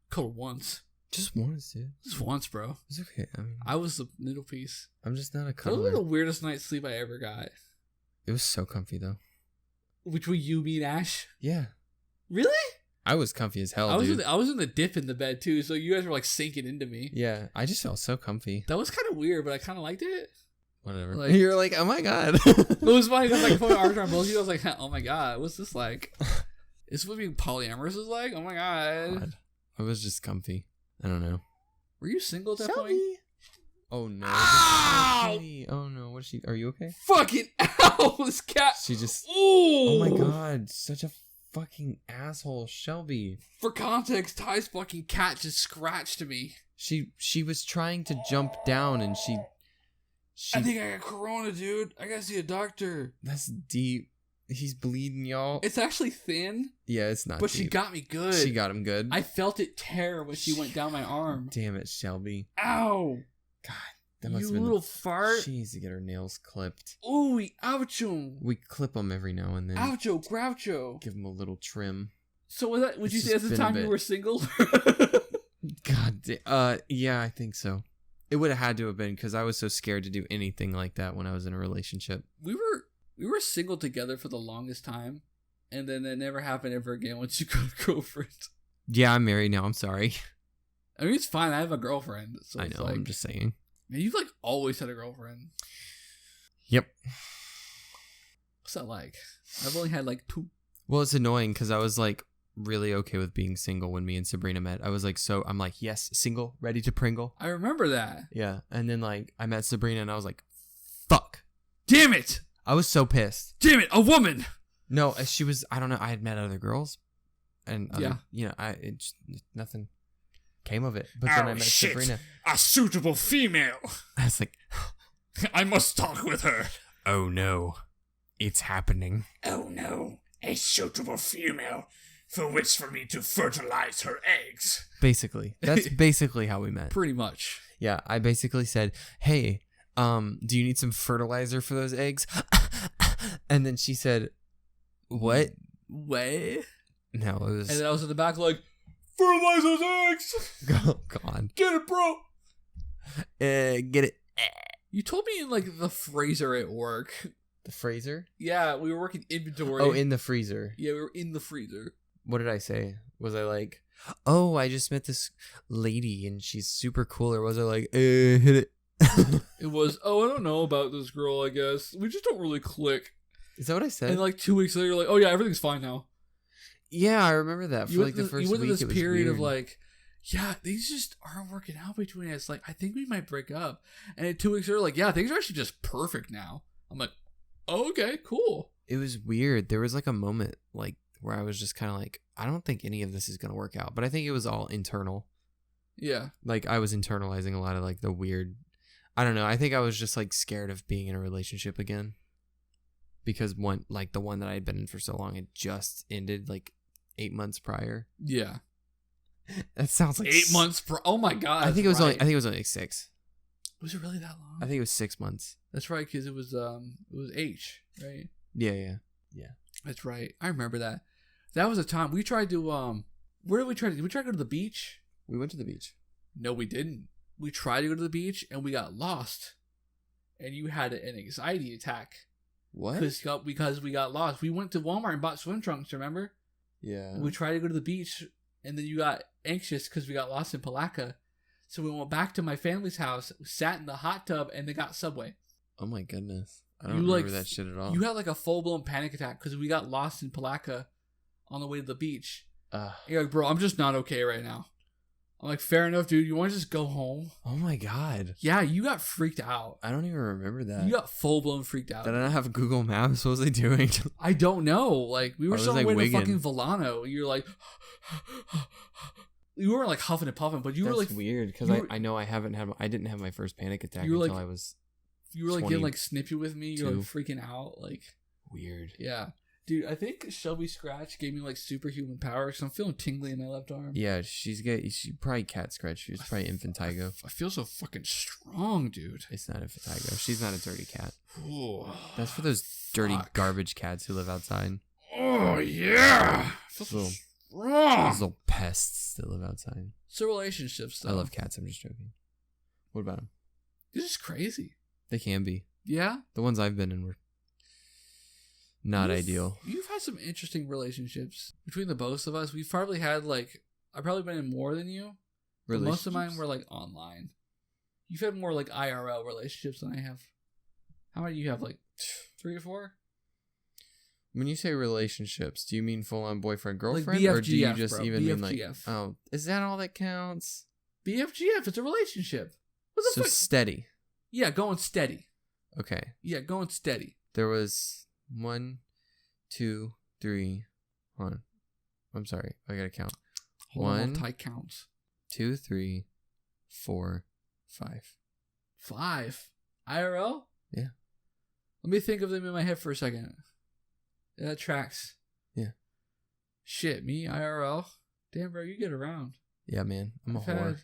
Cuddle once. Just once, dude. Just once, bro. It's okay. I mean, I was the middle piece. I'm just not a That was cuddler. the weirdest night's sleep I ever got. It was so comfy, though. Which were you, me, and Ash? Yeah. Really? I was comfy as hell, I dude. was in the dip in the bed too, so you guys were like sinking into me. Yeah, I just felt so comfy. That was kind of weird, but I kind of liked it. Whatever. Like- You're like, oh my god. It was funny because like I put my arms around both of you. I was like, oh my god, what's this like? Is what being polyamorous is like? Oh my god. I was just comfy. I don't know. Were you single at that point? Oh no. Ow! Oh no. What is she? Are you okay? Fucking ow! This cat. She just. Ooh. Oh my god. Such a fucking asshole, Shelby. For context, Ty's fucking cat just scratched me. She was trying to jump down and she. I think I got corona, dude. I gotta see a doctor. That's deep. He's bleeding, y'all. It's actually thin. Yeah, it's not. But deep. she got me good. She got him good. I felt it tear when she went down my arm. Damn it, Shelby. Ow! God, that must You have been little fart. She needs to get her nails clipped. Ooh, oucho. We clip them every now and then. Oucho, groucho. Give them a little trim. So was that, would you It's say that's just the been a time you bit. were single? God, yeah, I think so. It would have had to have been because I was so scared to do anything like that when I was in a relationship. we were single together for the longest time, and then it never happened ever again once you got a girlfriend. Yeah, I'm married now. I'm sorry. I mean, it's fine. I have a girlfriend. So I it's know. like, I'm just saying. man, you've like always had a girlfriend. Yep. What's that like? I've only had like 2. Well, it's annoying because I was like really okay with being single when me and Sabrina met. I was like, I'm like, yes, single, ready to Pringle. I remember that. Yeah. And then like I met Sabrina and I was like, fuck. Damn it! I was so pissed. Damn it! A woman. No, she was, I don't know. I had met other girls and Yeah. nothing came of it. But then I met Sabrina. A suitable female. I was like, I must talk with her. oh no, it's happening. Oh no, a suitable female for which for me to fertilize her eggs. Basically. That's basically how we met. Pretty much. Yeah, I basically said, hey, do you need some fertilizer for those eggs? And then she said, what? What? No, it was... And then I was in the back like, fertilize those eggs! Oh, God. Get it, bro! Get it. You told me in like the freezer at work. The freezer? Yeah, we were working inventory. Oh, in the freezer. Yeah, we were in the freezer. What did I say? Was I like, oh, I just met this lady and she's super cool? Or was I like, hit it? It was, oh, I don't know about this girl, I guess. We just don't really click. Is that what I said? And like 2 weeks later, you're like, oh yeah, everything's fine now. Yeah, I remember that. For You like the first you went week, through it this was period of weird. like, yeah, things just aren't working out between us. Like, I think we might break up. And then 2 weeks later, like, yeah, things are actually just perfect now. I'm like, oh, okay, cool. It was weird. There was like a moment like where I was just kind of like, I don't think any of this is going to work out. But I think it was all internal. Yeah. Like I was internalizing a lot of like the weird, I don't know. I think I was just like scared of being in a relationship again. Because the one that I had been in for so long had just ended like 8 months prior. Yeah. That sounds like 8 months. Oh my God. I think it was right. only like 6. Was it really that long? I think it was 6 months. That's right, because it was H, right? Yeah. That's right. I remember that. That was a time we tried to where did we try to? Did we try to go to the beach? We went to the beach. No, we didn't. We tried to go to the beach and we got lost. And you had an anxiety attack. What? Because we got lost. We went to Walmart and bought swim trunks, remember? Yeah. We tried to go to the beach and then you got anxious because we got lost in Palatka. So we went back to my family's house, sat in the hot tub, and they got Subway. Oh my goodness. I don't You, remember like, that shit at all. You had like a full-blown panic attack because we got lost in Palatka on the way to the beach. And you're like, bro, I'm just not okay right now. I'm like, fair enough, dude. You want to just go home? Oh my God. Yeah, you got freaked out. I don't even remember that. You got full-blown freaked out. Did I not have Google Maps? What was I doing? I don't know. Like, we were somewhere in fucking wigging. Volano. You're like... You weren't like huffing and puffing, but you were like... That's weird, because I know I didn't have my first panic attack You were until like- I was... You were like getting like snippy with me. You're like freaking out. Like... Weird. Yeah. Dude, I think Shelby Scratch gave me like superhuman powers. So I'm feeling tingly in my left arm. Yeah, she probably cat scratch. She was probably Infantigo. I feel so fucking strong, dude. It's not Infantigo. She's not a dirty cat. Ooh, That's for those dirty garbage cats who live outside. Oh, yeah. I feel so strong. Those little pests that live outside. So relationships, though. I love cats. I'm just joking. What about them? This is crazy. They can be. Yeah? The ones I've been in were not ideal. You've had some interesting relationships. Between the both of us, we've probably had like... I've probably been in more than you. But most of mine were like online. You've had more like IRL relationships than I have. How many do you have? Like 3 or 4? When you say relationships, do you mean full-on boyfriend-girlfriend? Like BFGF, or do you just bro. even mean like... BFGF. Oh, is that all that counts? BFGF, it's a relationship. What the So fuck? steady. Yeah, going steady. Okay. Yeah, going steady. There was 1, 2, 3. Hold on. I'm sorry. I gotta count. Hold on, 1, tight counts. 2, 3, 4, 5. 5? IRL? Yeah. Let me think of them in my head for a second. Yeah, that tracks. Yeah. Shit, me, IRL? Damn, bro, you get around. Yeah, man. I'm a whore.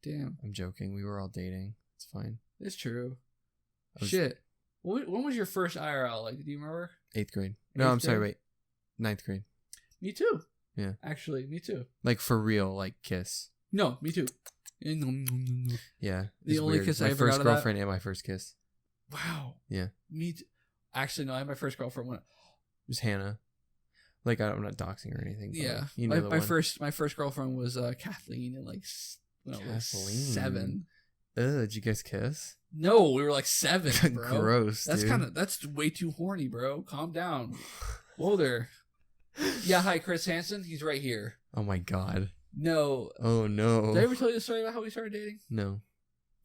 Damn. I'm joking. We were all dating. It's fine. It's true. Shit. When was your first IRL? Like, do you remember? 8th grade. No, I'm sorry. Wait. 9th grade. Me too. Yeah. Actually, me too. Like for real, like kiss. No, me too. Yeah. The only weird. kiss my I ever first got of that? girlfriend and my first kiss. Wow. Yeah. Me too. Actually, no, I had my first girlfriend when... It was Hannah. Like I'm not doxing or anything. But Yeah. like, you know my first girlfriend was Kathleen and like when I was 7. Did you guys kiss? No, we were like 7, bro. Gross. That's dude. that's way too horny, bro. Calm down. Whoa there. Yeah, hi, Chris Hansen. He's right here. Oh my god. No. Oh no. Did I ever tell you the story about how we started dating? No.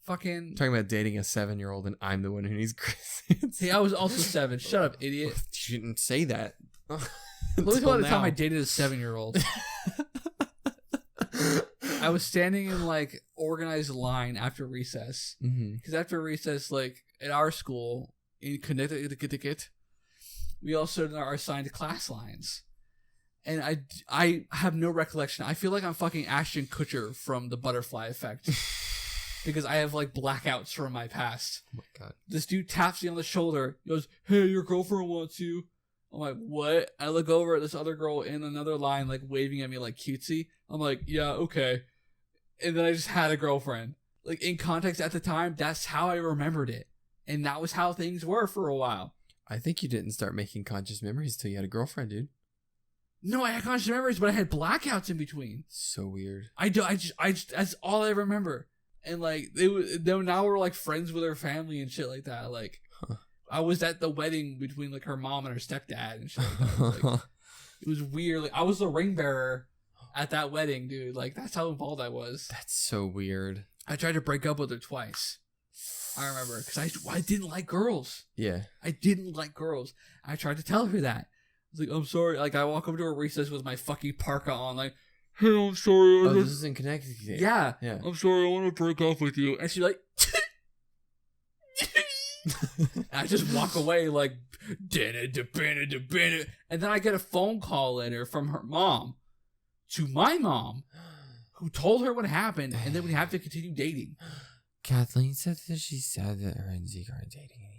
Fucking. Talking about dating a 7-year-old and I'm the one who needs Chris. Hey, I was also 7. Shut up, idiot. You shouldn't say that. Let me tell you the time I dated a 7-year-old. I was standing in like organized line after recess. Because after recess, like at our school in Connecticut, we also are assigned class lines. And I have no recollection. I feel like I'm fucking Ashton Kutcher from The Butterfly Effect. Because I have like blackouts from my past. Oh my god. This dude taps me on the shoulder. He goes, "Hey, your girlfriend wants you." I'm like, "What?" I look over at this other girl in another line, like waving at me like cutesy. I'm like, "Yeah, okay." And then I just had a girlfriend. Like in context at the time, that's how I remembered it. And that was how things were for a while. I think you didn't start making conscious memories till you had a girlfriend, dude. No, I had conscious memories, but I had blackouts in between. So weird. I just that's all I remember. And like now we're like friends with her family and shit like that. Like I was at the wedding between like her mom and her stepdad and shit like that. Like, it was weird. Like I was the ring bearer at that wedding, dude. Like that's how involved I was. That's so weird. I tried to break up with her twice. I remember because I didn't like girls. Yeah. I didn't like girls. I tried to tell her that. I was like, "I'm sorry." Like I walk up to her recess with my fucking parka on, like, "Hey, I'm sorry." Oh, this is in Connecticut. Yeah. Yeah. "I'm sorry, I want to break up with you." And she's like, and I just walk away like, and then I get a phone call later from her mom to my mom, who told her what happened, and then we have to continue dating. Kathleen said that she said that her and Zeke aren't dating anymore.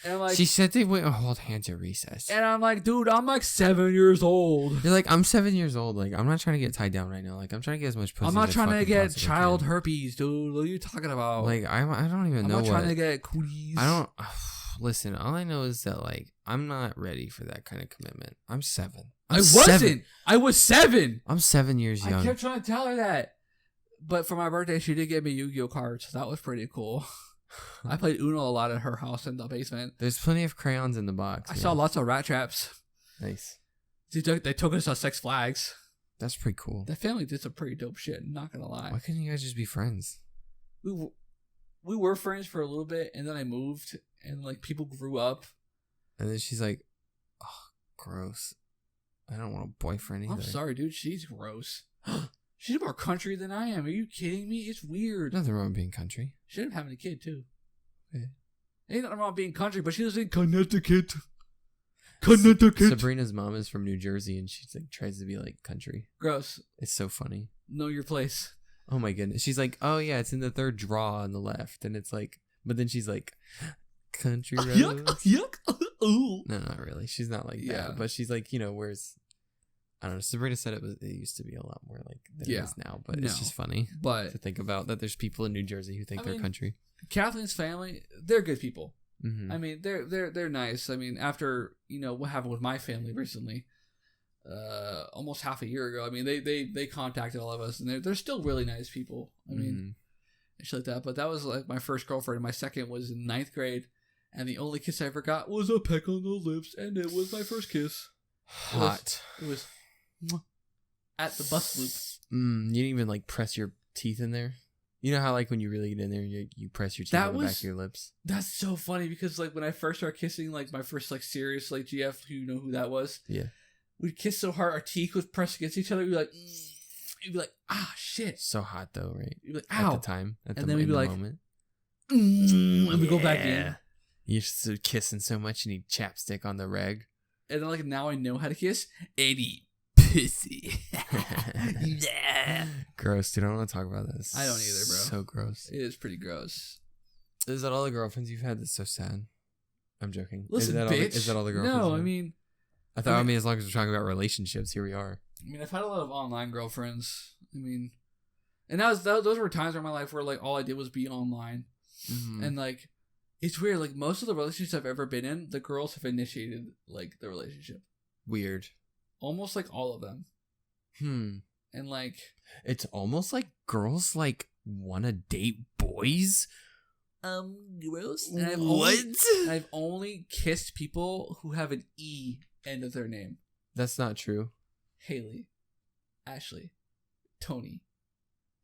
And I'm like, she said they went and hold hands at recess. and I'm like, dude, I'm like 7 years old. You're like, I'm 7 years old. Like, I'm not trying to get tied down right now. Like, I'm trying to get as much pussy I'm not as I trying to fucking get possibly child can. herpes, dude. What are you talking about? Like, I don't even know I'm not what. trying to get cooties. I don't. Listen, all I know is that, like, I'm not ready for that kind of commitment. I'm 7. I wasn't. I was 7. I'm 7 years young. I kept trying to tell her that. But for my birthday, she did give me Yu-Gi-Oh cards. So that was pretty cool. I played Uno a lot at her house in the basement. There's plenty of crayons in the box. I saw lots of rat traps. Nice. They took us to Six Flags. That's pretty cool. That family did some pretty dope shit. Not gonna lie. Why couldn't you guys just be friends? We were friends for a little bit, and then I moved, and like people grew up. And then she's like, "Oh, gross. I don't want a boyfriend either." I'm sorry, dude. She's gross. She's more country than I am. Are you kidding me? It's weird. Nothing wrong with being country. She ended up having a kid too. Yeah. Ain't nothing wrong with being country, but she lives in Connecticut. Connecticut. Sabrina's mom is from New Jersey, and she like tries to be like country. Gross. It's so funny. Know your place. Oh my goodness. She's like, "Oh yeah, it's in the third draw on the left," and it's like, but then she's like, "Country roads." Yuck. Ooh. No, not really. She's not like that. But she's like, whereas I don't know. Sabrina said it used to be a lot more like than it is now, but it's just funny to think about that. There's people in New Jersey who think they're country. Kathleen's family, they're good people. Mm-hmm. I mean, they're nice. I mean, after what happened with my family recently, almost half a year ago. I mean, they contacted all of us, and they're still really nice people. I mean, and shit like that. But that was like my first girlfriend. My second was in 9th grade, and the only kiss I ever got was a peck on the lips, and it was my first kiss. Hot. It was at the bus loop. You didn't even like press your teeth in there. You know how like when you really get in there, you press your teeth on the back of your lips. That's so funny because like when I first started kissing, like my first like serious like GF, you know who that was? Yeah. We'd kiss so hard our teeth would press against each other. We'd be like, you'd be like, ah, shit. So hot though, right? You'd be like, ow. At the time, and then we'd be like, moment. And we go back in. You're just kissing so much, you need chapstick on the reg. And then like now I know how to kiss and eat pussy. Yeah. Gross, dude. I don't want to talk about this. I don't either, bro. So gross. It is pretty gross. Is that all the girlfriends you've had? That's so sad. I'm joking. Listen, is that all the girlfriends? No, I mean, as long as we're talking about relationships, here we are. I mean, I've had a lot of online girlfriends. I mean, and those were times in my life where like all I did was be online, and like it's weird. Like most of the relationships I've ever been in, the girls have initiated like the relationship. Weird. Almost like all of them. And like it's almost like girls like want to date boys. Gross. I've only kissed people who have an E end of their name. That's not true. Haley, Ashley, Tony,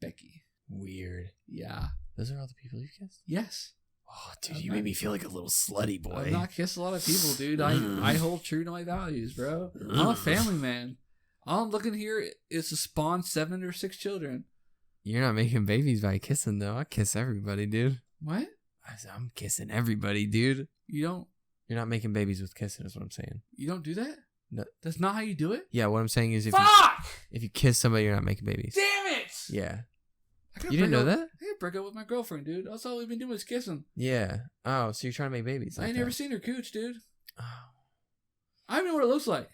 Becky. Weird. Yeah. Those are all the people you've kissed? Yes. Oh, dude, you made me feel like a little slutty boy. I've not kissed a lot of people, dude. I hold true to my values, bro. I'm a family man. All I'm looking here is to spawn 7 or 6 children. You're not making babies by kissing, though. I kiss everybody, dude. What? I'm kissing everybody, dude. You're not making babies with kissing, is what I'm saying. You don't do that? No. That's not how you do it? Yeah, what I'm saying is if you kiss somebody, you're not making babies. Damn it! Yeah. You didn't know that? I gotta break up with my girlfriend, dude. That's all we've been doing is kissing. Yeah. Oh, so you're trying to make babies. I ain't never seen her cooch, dude. Oh. I don't know what it looks like.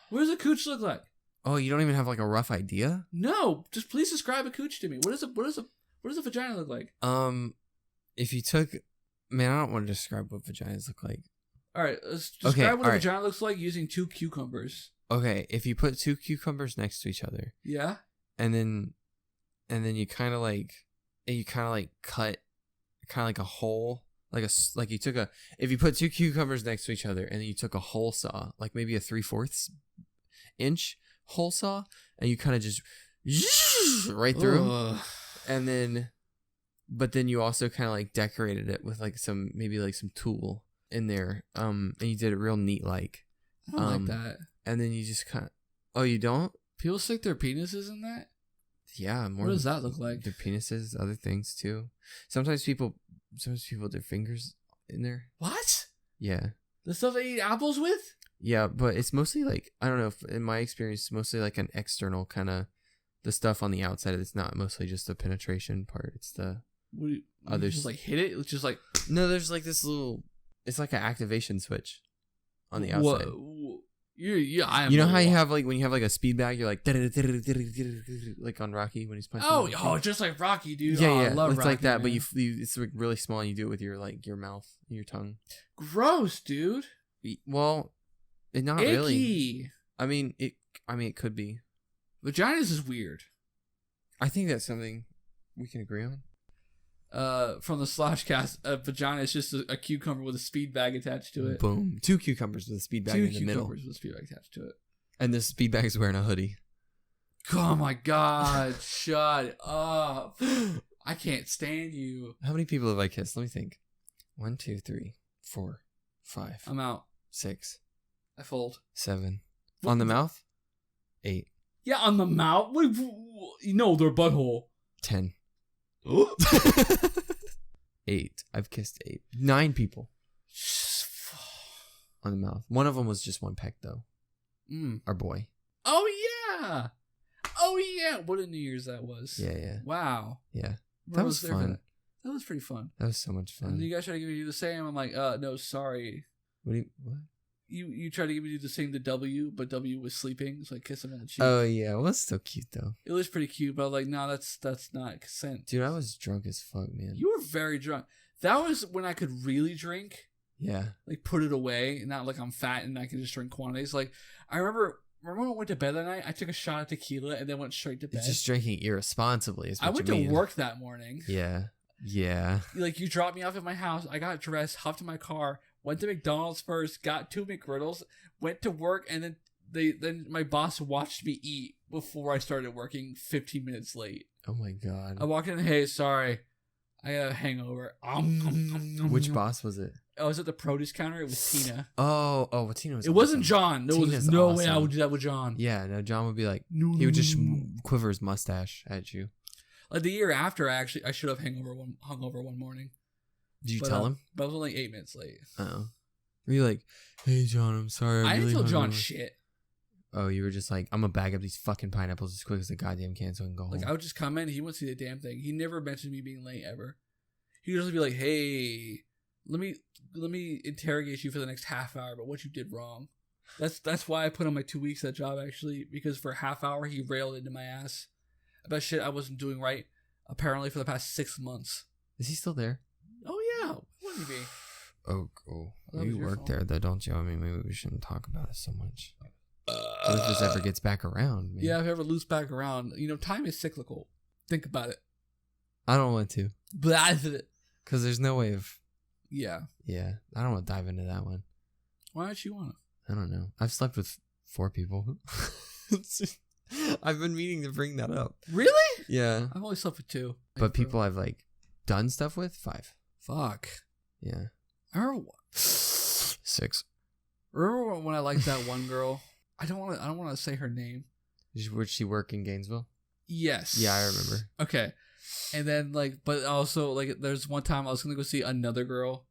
What does a cooch look like? Oh, you don't even have like a rough idea? No. Just please describe a cooch to me. What does a vagina look like? If you took... Man, I don't want to describe what vaginas look like. Alright, let's describe what a vagina looks like using 2 cucumbers. Okay, if you put 2 cucumbers next to each other. Yeah? And then you kind of like cut kind of like a hole, like you took if you put 2 cucumbers next to each other and then you took a hole saw, like maybe a 3/4 inch hole saw, and you kind of just right through them, and then you also kind of like decorated it with like some tool in there, and you did it real neat like. I don't like that. And then you just kind of, oh, you don't? People stick their penises in that? Yeah, more. What does that look like? Their penises, other things too. Sometimes people their fingers in there. What? Yeah. The stuff they eat apples with? Yeah, but it's mostly like, I don't know, in my experience, mostly like an external kind of, the stuff on the outside. It's not mostly just the penetration part. It's the other. Just like hit it? It's just like. No, there's like this little, it's like an activation switch on the outside. Yeah, you know how you have like when you have like a speed bag, you're like like on Rocky when he's punching. Oh, just like Rocky, dude. Yeah, I love it's Rocky, like that, man. but it's like really small. And you do it with your like your mouth, and your tongue. Gross, dude. Well, not Icky. really. I mean, it could be. Vaginas is weird. I think that's something we can agree on. From the Slosh cast, a vagina is just a cucumber with a speed bag attached to it. Boom. 2 cucumbers with a speed bag in the middle. 2 cucumbers with a speed bag attached to it. And this speed bag is wearing a hoodie. Oh my god, shut up. I can't stand you. How many people have I kissed? Let me think. 1, 2, 3, 4, 5. I'm out. 6. I fold. 7. On the mouth? 8. Yeah, on the mouth? You know, their butthole. 10. 8. I've kissed 8. 9 people. On the mouth. One of them was just one peck, though. Our boy. Oh, yeah. Oh, yeah. What a New Year's that was. Yeah. Wow. Yeah. That was fun. That was pretty fun. That was so much fun. And you guys tried to give me the same. I'm like, no, sorry. What? You tried to give me the same to W, but W was sleeping, so I kissed him on the cheek. Oh, yeah. Well, it's still cute, though. It was pretty cute, but I was like, no, that's not consent. Dude, I was drunk as fuck, man. You were very drunk. That was when I could really drink. Yeah. Like, put it away. Not like I'm fat and I can just drink quantities. Like, I remember when I went to bed that night, I took a shot of tequila and then went straight to bed. It's just drinking irresponsibly is what I went you to mean. work that morning. Yeah. Yeah. Like, you dropped me off at my house. I got dressed, hopped in my car, went to McDonald's first, got 2 McGriddles, went to work, and then my boss watched me eat before I started working 15 minutes late. Oh my god. I walked in, hey, sorry, I got a hangover. Which boss was it? I was at the produce counter. It was Tina. Oh, Tina was It wasn't awesome. John. There was Tina's no awesome. way I would do that with John. Yeah, no, John would be like, No, he would just no. quiver his mustache at you. Like the year after, I should have hung over one morning. Did you tell him? But I was only 8 minutes late. Oh. Were you like, hey, John, I'm sorry. I didn't really tell John hungover." shit. Oh, you were just like, I'm going to bag up these fucking pineapples as quick as I goddamn can so I can go home. Like, I would just come in. He wouldn't see the damn thing. He never mentioned me being late ever. He would just be like, hey, let me interrogate you for the next half hour about what you did wrong. That's why I put on my 2 weeks at job, actually, because for a half hour he railed into my ass about shit I wasn't doing right, apparently for the past 6 months. Is he still there? Oh yeah, wouldn't he be? Oh, cool. That You was your work fault. there, though, don't you? I mean, maybe we shouldn't talk about it so much. What if this ever gets back around, man? Yeah, if I ever lose back around, time is cyclical. Think about it. I don't want to. Blah. Because there's no way of... Yeah. Yeah, I don't want to dive into that one. Why don't you want to? I don't know. I've slept with 4 people. I've been meaning to bring that up. Really? Yeah. I've only slept with 2. But people I've, done stuff with? 5. Fuck. Yeah. I remember 6. Remember when I liked that one girl? I don't want to say her name. Would she work in Gainesville? Yes. Yeah, I remember. Okay. And then but also there's one time I was gonna go see another girl,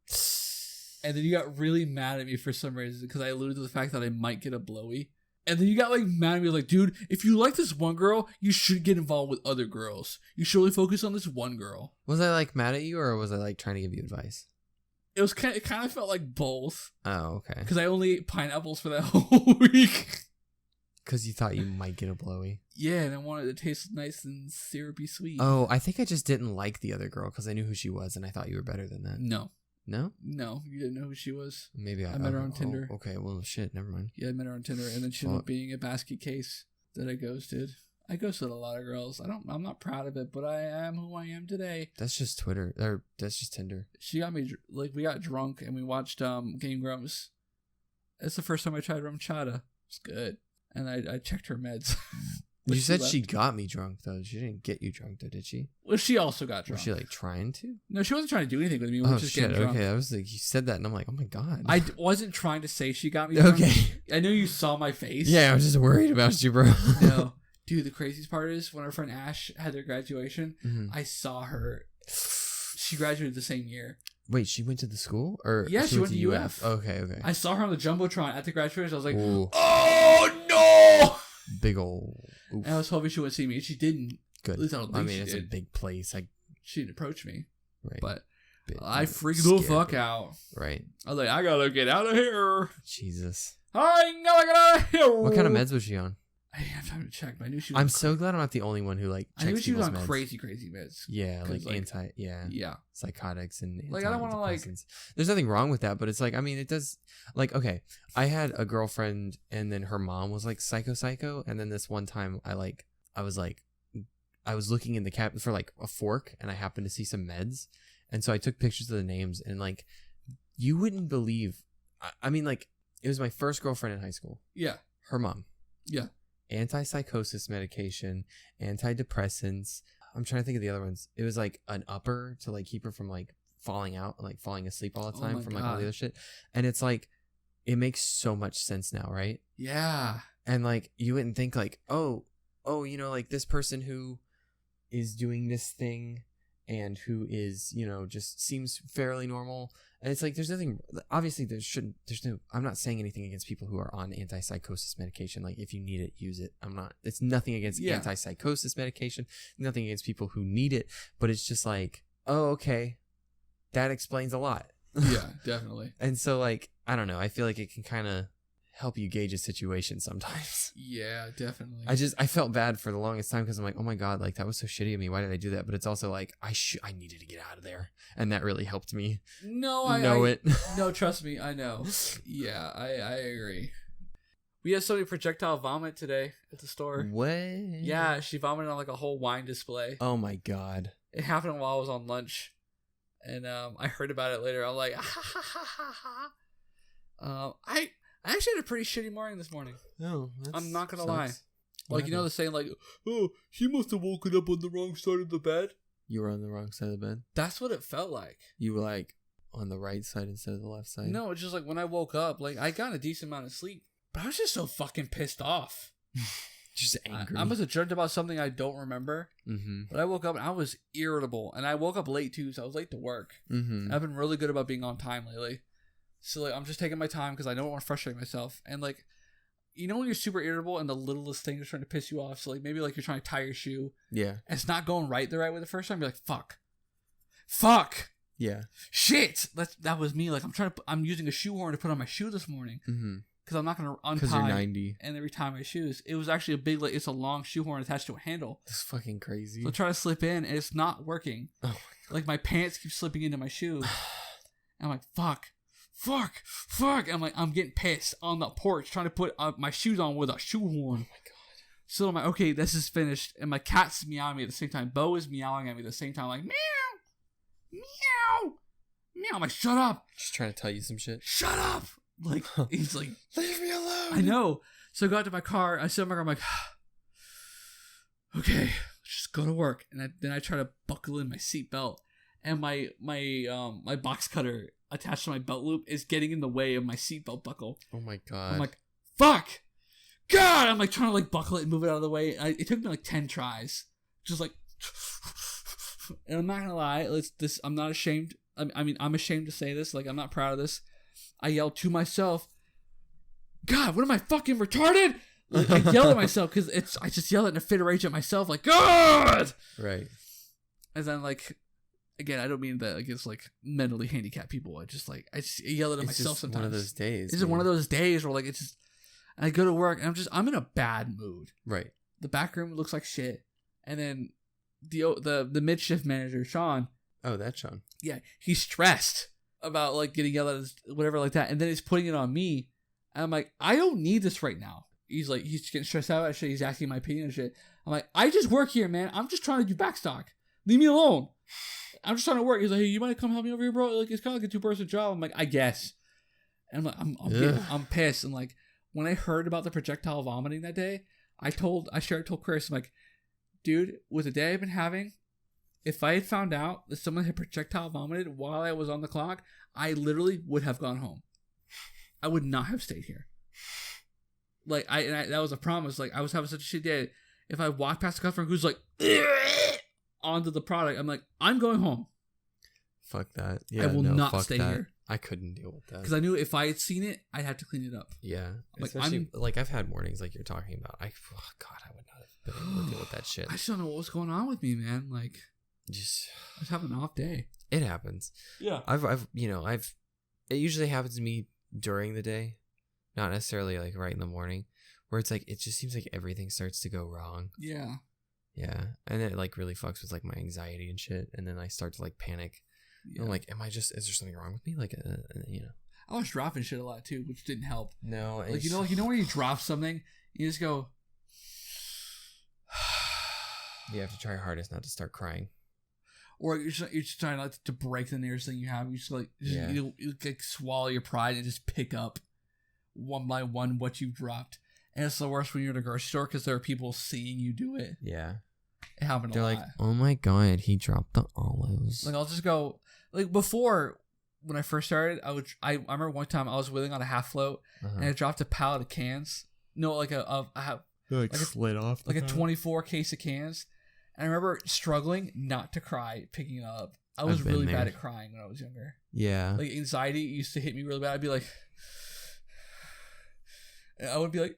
and then you got really mad at me for some reason because I alluded to the fact that I might get a blowy, and then you got mad at me dude, if you like this one girl, you should get involved with other girls. You should really focus on this one girl. Was I mad at you, or was I trying to give you advice? It kind of felt like both. Oh, okay. Because I only ate pineapples for that whole week. Because you thought you might get a blowy. Yeah, and I wanted it to taste nice and syrupy sweet. Oh, I think I just didn't like the other girl because I knew who she was and I thought you were better than that. No, you didn't know who she was. Maybe I met her on Tinder. Okay, well, shit, never mind. Yeah, I met her on Tinder, and then she ended up being a basket case that I ghosted. I ghosted a lot of girls. I'm not proud of it, but I am who I am today. That's just Twitter, or that's just Tinder. She got me we got drunk and we watched Game Grumps. It's the first time I tried rum chata. It's good, and I checked her meds. You said she got me drunk though. She didn't get you drunk though, did she? Well, she also got drunk. Was she trying to? No, she wasn't trying to do anything with me. We were just getting drunk. Okay, I was you said that, and I'm like, oh my god. I wasn't trying to say she got me drunk. Okay. I know you saw my face. Yeah, I was just worried about you, bro. No. Dude, the craziest part is when our friend Ash had their graduation, I saw her. She graduated the same year. Wait, she went to the school? Or yeah, she went to UF. Okay. I saw her on the Jumbotron at the graduation. I was like, ooh. Oh no! Big ol'. Oof. And I was hoping she would see me. She didn't. Good. At least I don't think it's a big place. She didn't approach me. Right. But I freaked the fuck out. Right. I was like, I gotta get out of here. Jesus. I gotta get out of here. What kind of meds was she on? I didn't have time to check, but I knew she was. I'm so glad I'm not the only one who checks I knew she was on meds. crazy meds. Yeah, yeah, psychotics and I don't want to There's nothing wrong with that, but it's it does. Okay, I had a girlfriend, and then her mom was psycho, and then this one time I was looking in the cabinet for a fork, and I happened to see some meds, and so I took pictures of the names, and you wouldn't believe. It was my first girlfriend in high school. Yeah. Her mom. Yeah. antipsychosis medication, antidepressants. I'm trying to think of the other ones. It was like an upper to like keep her from like falling out, like falling asleep all the time from like all the other shit. And it's like, it makes so much sense now, right? Yeah. And like, you wouldn't think like, oh, you know, like this person who is doing this thing and who is, you know, just seems fairly normal. And it's like, there's nothing, obviously I'm not saying anything against people who are on antipsychosis medication. Like, if you need it, use it. It's nothing against antipsychosis medication, nothing against people who need it, but it's just like, oh, okay, that explains a lot. Yeah, definitely. And so like, I don't know, I feel like it can kind of help you gauge a situation sometimes. Yeah, definitely. I felt bad for the longest time because I'm like, oh my God, like that was so shitty of me. Why did I do that? But it's also like, I needed to get out of there. And that really helped me. No, trust me, I know. Yeah, I agree. We had somebody projectile vomit today at the store. What? Yeah, she vomited on like a whole wine display. Oh my God. It happened while I was on lunch. And I heard about it later. I'm like, I actually had a pretty shitty morning this morning. No, I'm not gonna lie. What like, you know the saying, like, oh, he must have woken up on the wrong side of the bed. You were on the wrong side of the bed? That's what it felt like. You were like on the right side instead of the left side? No, it's just like when I woke up, like I got a decent amount of sleep, but I was just so fucking pissed off. Just angry. I must have dreamt about something I don't remember. Mm-hmm. But I woke up and I was irritable, and I woke up late too, so I was late to work. Mm-hmm. I've been really good about being on time lately. So like, I'm just taking my time because I don't want to frustrate myself. And like, you know when you're super irritable and the littlest thing is trying to piss you off. So like maybe like you're trying to tie your shoe. Yeah. And it's not going the right way the first time. You're like, fuck. Yeah. Shit. That was me. Like I'm using a shoehorn to put on my shoe this morning. Mm-hmm. Because I'm not gonna untie. Because you're 90. And every time my shoes, it was actually a big it's a long shoehorn attached to a handle. That's fucking crazy. So I try to slip in and it's not working. Oh my God. Like my pants keep slipping into my shoe. And I'm like, fuck. And I'm getting pissed on the porch trying to put my shoes on with a shoehorn. Oh my God. So I'm like, okay, this is finished. And my cat's meowing at me at the same time. Bo is meowing at me at the same time, like, meow, meow, meow. I'm like, shut up. Just trying to tell you some shit. Shut up. Like, he's like, leave me alone. I know. So I got to my car. I sit in my car. I'm like, okay, let's just go to work. And then I try to buckle in my seatbelt. And my box cutter attached to my belt loop is getting in the way of my seatbelt buckle. Oh my God. I'm like, fuck! God! I'm like trying to like buckle it and move it out of the way. It took me like 10 tries. Just like, and I'm not gonna lie, I'm not ashamed. I mean, I'm ashamed to say this. Like, I'm not proud of this. I yelled to myself, God, what am I, fucking retarded? Like, I yell at myself because I just yell it in a fit of rage at myself, like, God! Right. And then like, again, I don't mean that against like mentally handicapped people. I just yell it at myself sometimes. One of those days. It's just one of those days where like it's just, and I go to work and I'm in a bad mood. Right. The back room looks like shit, and then the mid shift manager Sean. Oh, that's Sean. Yeah, he's stressed about like getting yelled at, whatever like that, and then he's putting it on me, and I'm like, I don't need this right now. He's getting stressed out at shit. He's asking my opinion and shit. I'm like, I just work here, man. I'm just trying to do backstock. Leave me alone. I'm just trying to work. He's like, hey, you might come help me over here, bro. Like, it's kind of like a 2-person job. I'm like, I guess. And I'm like, I'm pissed. And like, when I heard about the projectile vomiting that day, I told Chris, I'm like, dude, with the day I've been having, if I had found out that someone had projectile vomited while I was on the clock, I literally would have gone home. I would not have stayed here. Like, that was a promise. Like, I was having such a shitty day. If I walked past a customer who's like, onto the product, I'm like, I'm going home. Fuck that. Yeah, I will not stay here. I couldn't deal with that. Because I knew if I had seen it, I'd have to clean it up. Yeah. Like, especially, like, I've had mornings like you're talking about. God, I would not have been able to deal with that shit. I just don't know what was going on with me, man. Like, I was having an off day. It happens. Yeah. It usually happens to me during the day, not necessarily like right in the morning, where it's like, it just seems like everything starts to go wrong. Yeah. Yeah. And then it like really fucks with like my anxiety and shit. And then I start to like panic. Yeah. I'm like, is there something wrong with me? Like, I was dropping shit a lot too, which didn't help. No. Like, you know where you drop something, you just go. You have to try your hardest not to start crying. Or you're just trying not to break the nearest thing you have. You just you like swallow your pride and just pick up one by one what you've dropped. And it's the worst when you're in a grocery store because there are people seeing you do it. Yeah. It happened They're a lot. like, oh my God, he dropped the olives. Like, I'll just go, like, before, when I first started, I remember one time I was wheeling on a half float, and I dropped a pallet of cans. No, like slid off. Like a 24 case of cans. And I remember struggling not to cry picking it up. I was really bad at crying when I was younger. Yeah. Like, anxiety used to hit me really bad. I'd be like, I would be like,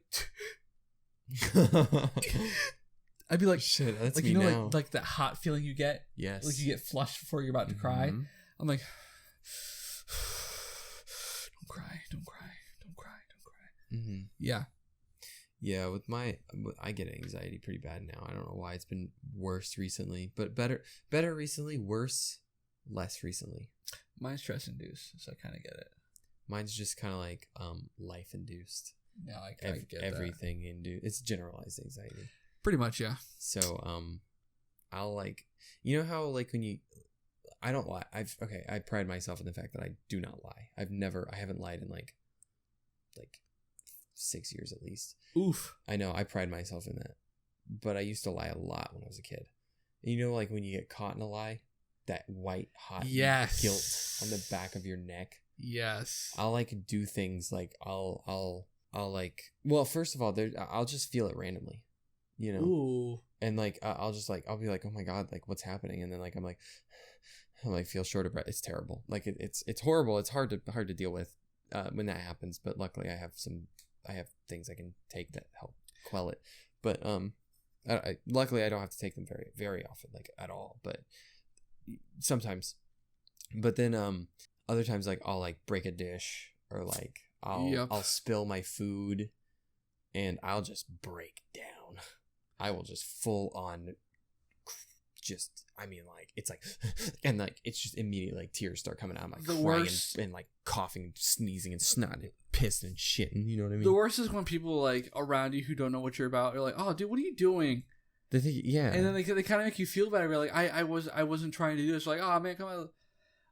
I'd be like, shit, that's like, me you know, now. like that hot feeling you get? Yes. Like you get flushed before you're about to cry. I'm like, don't cry. Mm-hmm. Yeah. Yeah, I get anxiety pretty bad now. I don't know why it's been worse recently, but better recently, worse, less recently. Mine's stress induced, so I kind of get it. Mine's just kind of like life induced. No, I get everything induced. It's generalized anxiety. Pretty much, yeah. So I'll like, you know how like when I don't lie. I pride myself in the fact that I do not lie. I haven't lied in like 6 years at least. Oof. I know, I pride myself in that. But I used to lie a lot when I was a kid. And you know, like when you get caught in a lie, that white hot guilt on the back of your neck. Yes. I'll like do things like I'll like, well, first of all, I'll just feel it randomly, you know. Ooh. And like I'll be like, oh my God, like what's happening? And then like I like feel short of breath. It's terrible. Like it's horrible. It's hard to deal with when that happens. But luckily I have things I can take that help quell it. But luckily I don't have to take them very, very often, like at all. But sometimes. But then other times, like I'll like break a dish, or like I'll spill my food, and I'll just break down. I will just full on it's like, and like it's just immediately like tears start coming out. I'm like crying and like coughing, and sneezing, and snot, and pissed and shitting. You know what I mean? The worst is when people like around you who don't know what you're about are like, "Oh, dude, what are you doing?" Yeah. And then they kind of make you feel better. You're like, I wasn't trying to do this. Like, oh man, come on.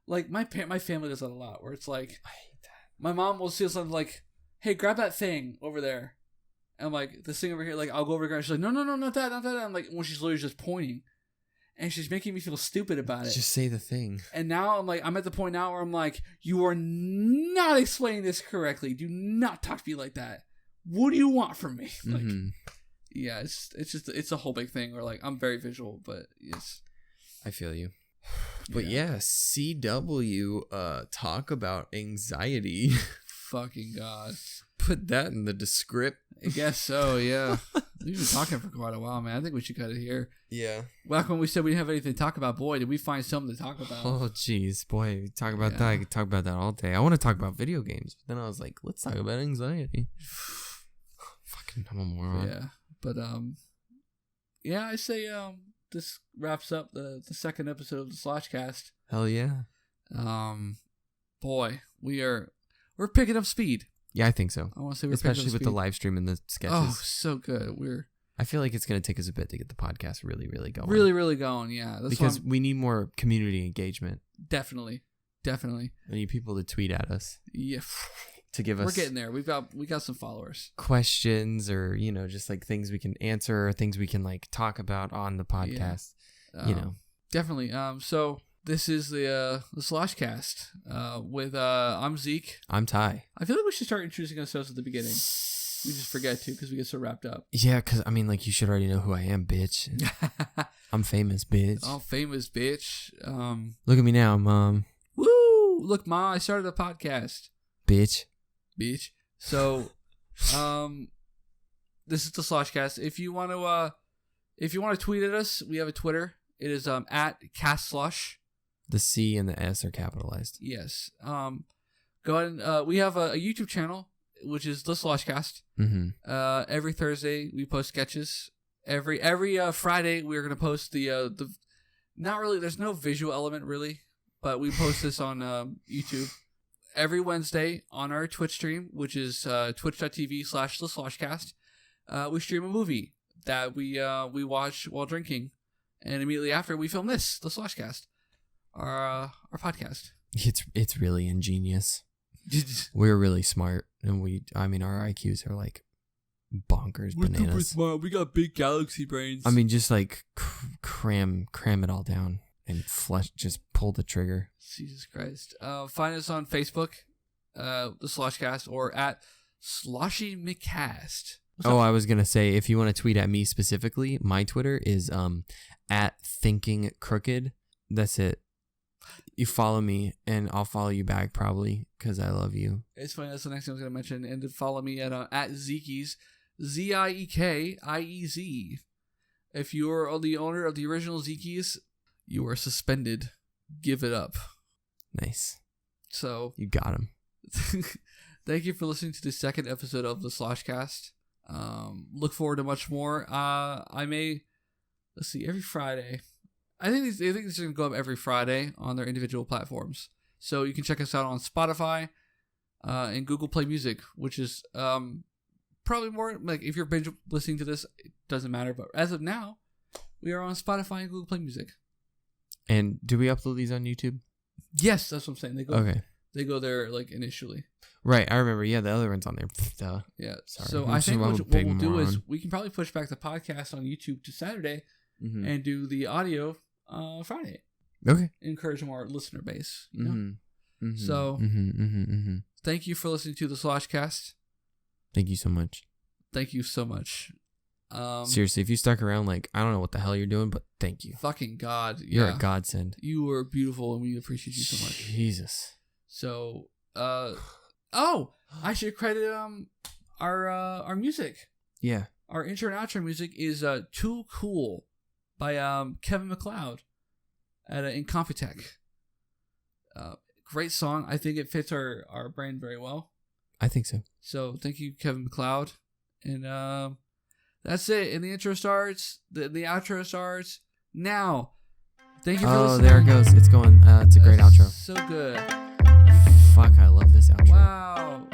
Like my family does that a lot. Where it's like, I hate that. My mom will see something like, "Hey, grab that thing over there." And I'm like, "This thing over here." Like, I'll go over there. And she's like, "No, not that, not that." I'm like, when she's literally just pointing. And she's making me feel stupid about it. Just say the thing. And now I'm at the point now where I'm like, you are not explaining this correctly. Do not talk to me like that. What do you want from me? Like, yeah, it's a whole big thing where like I'm very visual, but it's. I feel you. But yeah, CW, talk about anxiety. Fucking God. Put that in the descript. I guess so, yeah. We've been talking for quite a while, man. I think we should cut it here. Yeah. Back when we said we didn't have anything to talk about, boy, did we find something to talk about. Oh, jeez. Boy, talk about that. I could talk about that all day. I want to talk about video games. But then I was like, let's talk about anxiety. Fucking, I'm a moron. Yeah. But, yeah, I say, this wraps up the second episode of the Sloshcast. Hell yeah. Boy, we're picking up speed. Yeah, I think so. I want to say we're especially picking up with speed. the live stream and the sketches. Oh, so good. I feel like it's going to take us a bit to get the podcast really, really going. Really, really going, yeah. That's because we need more community engagement. Definitely. We need people to tweet at us. Yeah. To give us... We're getting there. We got some followers. Questions or, just like things we can answer or things we can like talk about on the podcast. Yeah. Definitely. So this is the Sloshcast with I'm Zeke. I'm Ty. I feel like we should start introducing ourselves at the beginning. We just forget to because we get so wrapped up. Yeah, because you should already know who I am, bitch. I'm famous, bitch. I'm famous, bitch. Look at me now, Mom. Woo! Look, Ma, I started a podcast. Bitch. So, this is the Sloshcast. If you want to tweet at us, we have a Twitter. It is at CastSlosh. The C and the S are capitalized. Yes. Go ahead and we have a YouTube channel, which is the Sloshcast. Mm-hmm. Every Thursday we post sketches. Every Friday we're gonna post the not really. There's no visual element really, but we post this on YouTube. Every Wednesday on our Twitch stream, which is twitch.tv/the Sloshcast, we stream a movie that we watch while drinking, and immediately after we film this, the Sloshcast, our podcast. It's really ingenious. We're really smart, and our IQs are like bonkers We're super bananas. smart. We got big galaxy brains. I mean, just like cram it all down and just pull the trigger. Jesus Christ. Find us on Facebook, the Sloshcast, or at Sloshy McCast. I was gonna say, if you want to tweet at me specifically, my Twitter is at Thinking Crooked. That's it. You follow me, and I'll follow you back probably because I love you. It's funny. That's the next thing I was gonna mention. And to follow me at Zeekies, ZIEKIEZ. If you're the owner of the original Zeekies, you are suspended. Give it up. Nice. So you got him. Thank you for listening to the second episode of the Sloshcast. Look forward to much more. Let's see, every Friday. I think this is going to go up every Friday on their individual platforms. So you can check us out on Spotify and Google Play Music, which is probably more like if you're binge listening to this, it doesn't matter. But as of now, we are on Spotify and Google Play Music. And do we upload these on YouTube? Yes, that's what I'm saying. They go there like initially. Right, I remember. Yeah, the other one's on there. Duh. Yeah. Sorry. So I think what we'll do is we can probably push back the podcast on YouTube to Saturday and do the audio Friday. Okay. Encourage more listener base. You know? So thank you for listening to the Sloshcast. Thank you so much. Thank you so much. Seriously, if you stuck around, like, I don't know what the hell you're doing, but thank you. Fucking God. You're a godsend. You were beautiful, and we appreciate you so much. Jesus. So, I should credit our music. Yeah. Our intro and outro music is Too Cool by Kevin MacLeod at Incompetech. Great song. I think it fits our brand very well. I think so. So thank you, Kevin MacLeod. And that's it. And the intro starts. The outro starts now. Thank you for listening. There it goes. It's going. It's a great outro. So good. Fuck, I love this outro. Wow.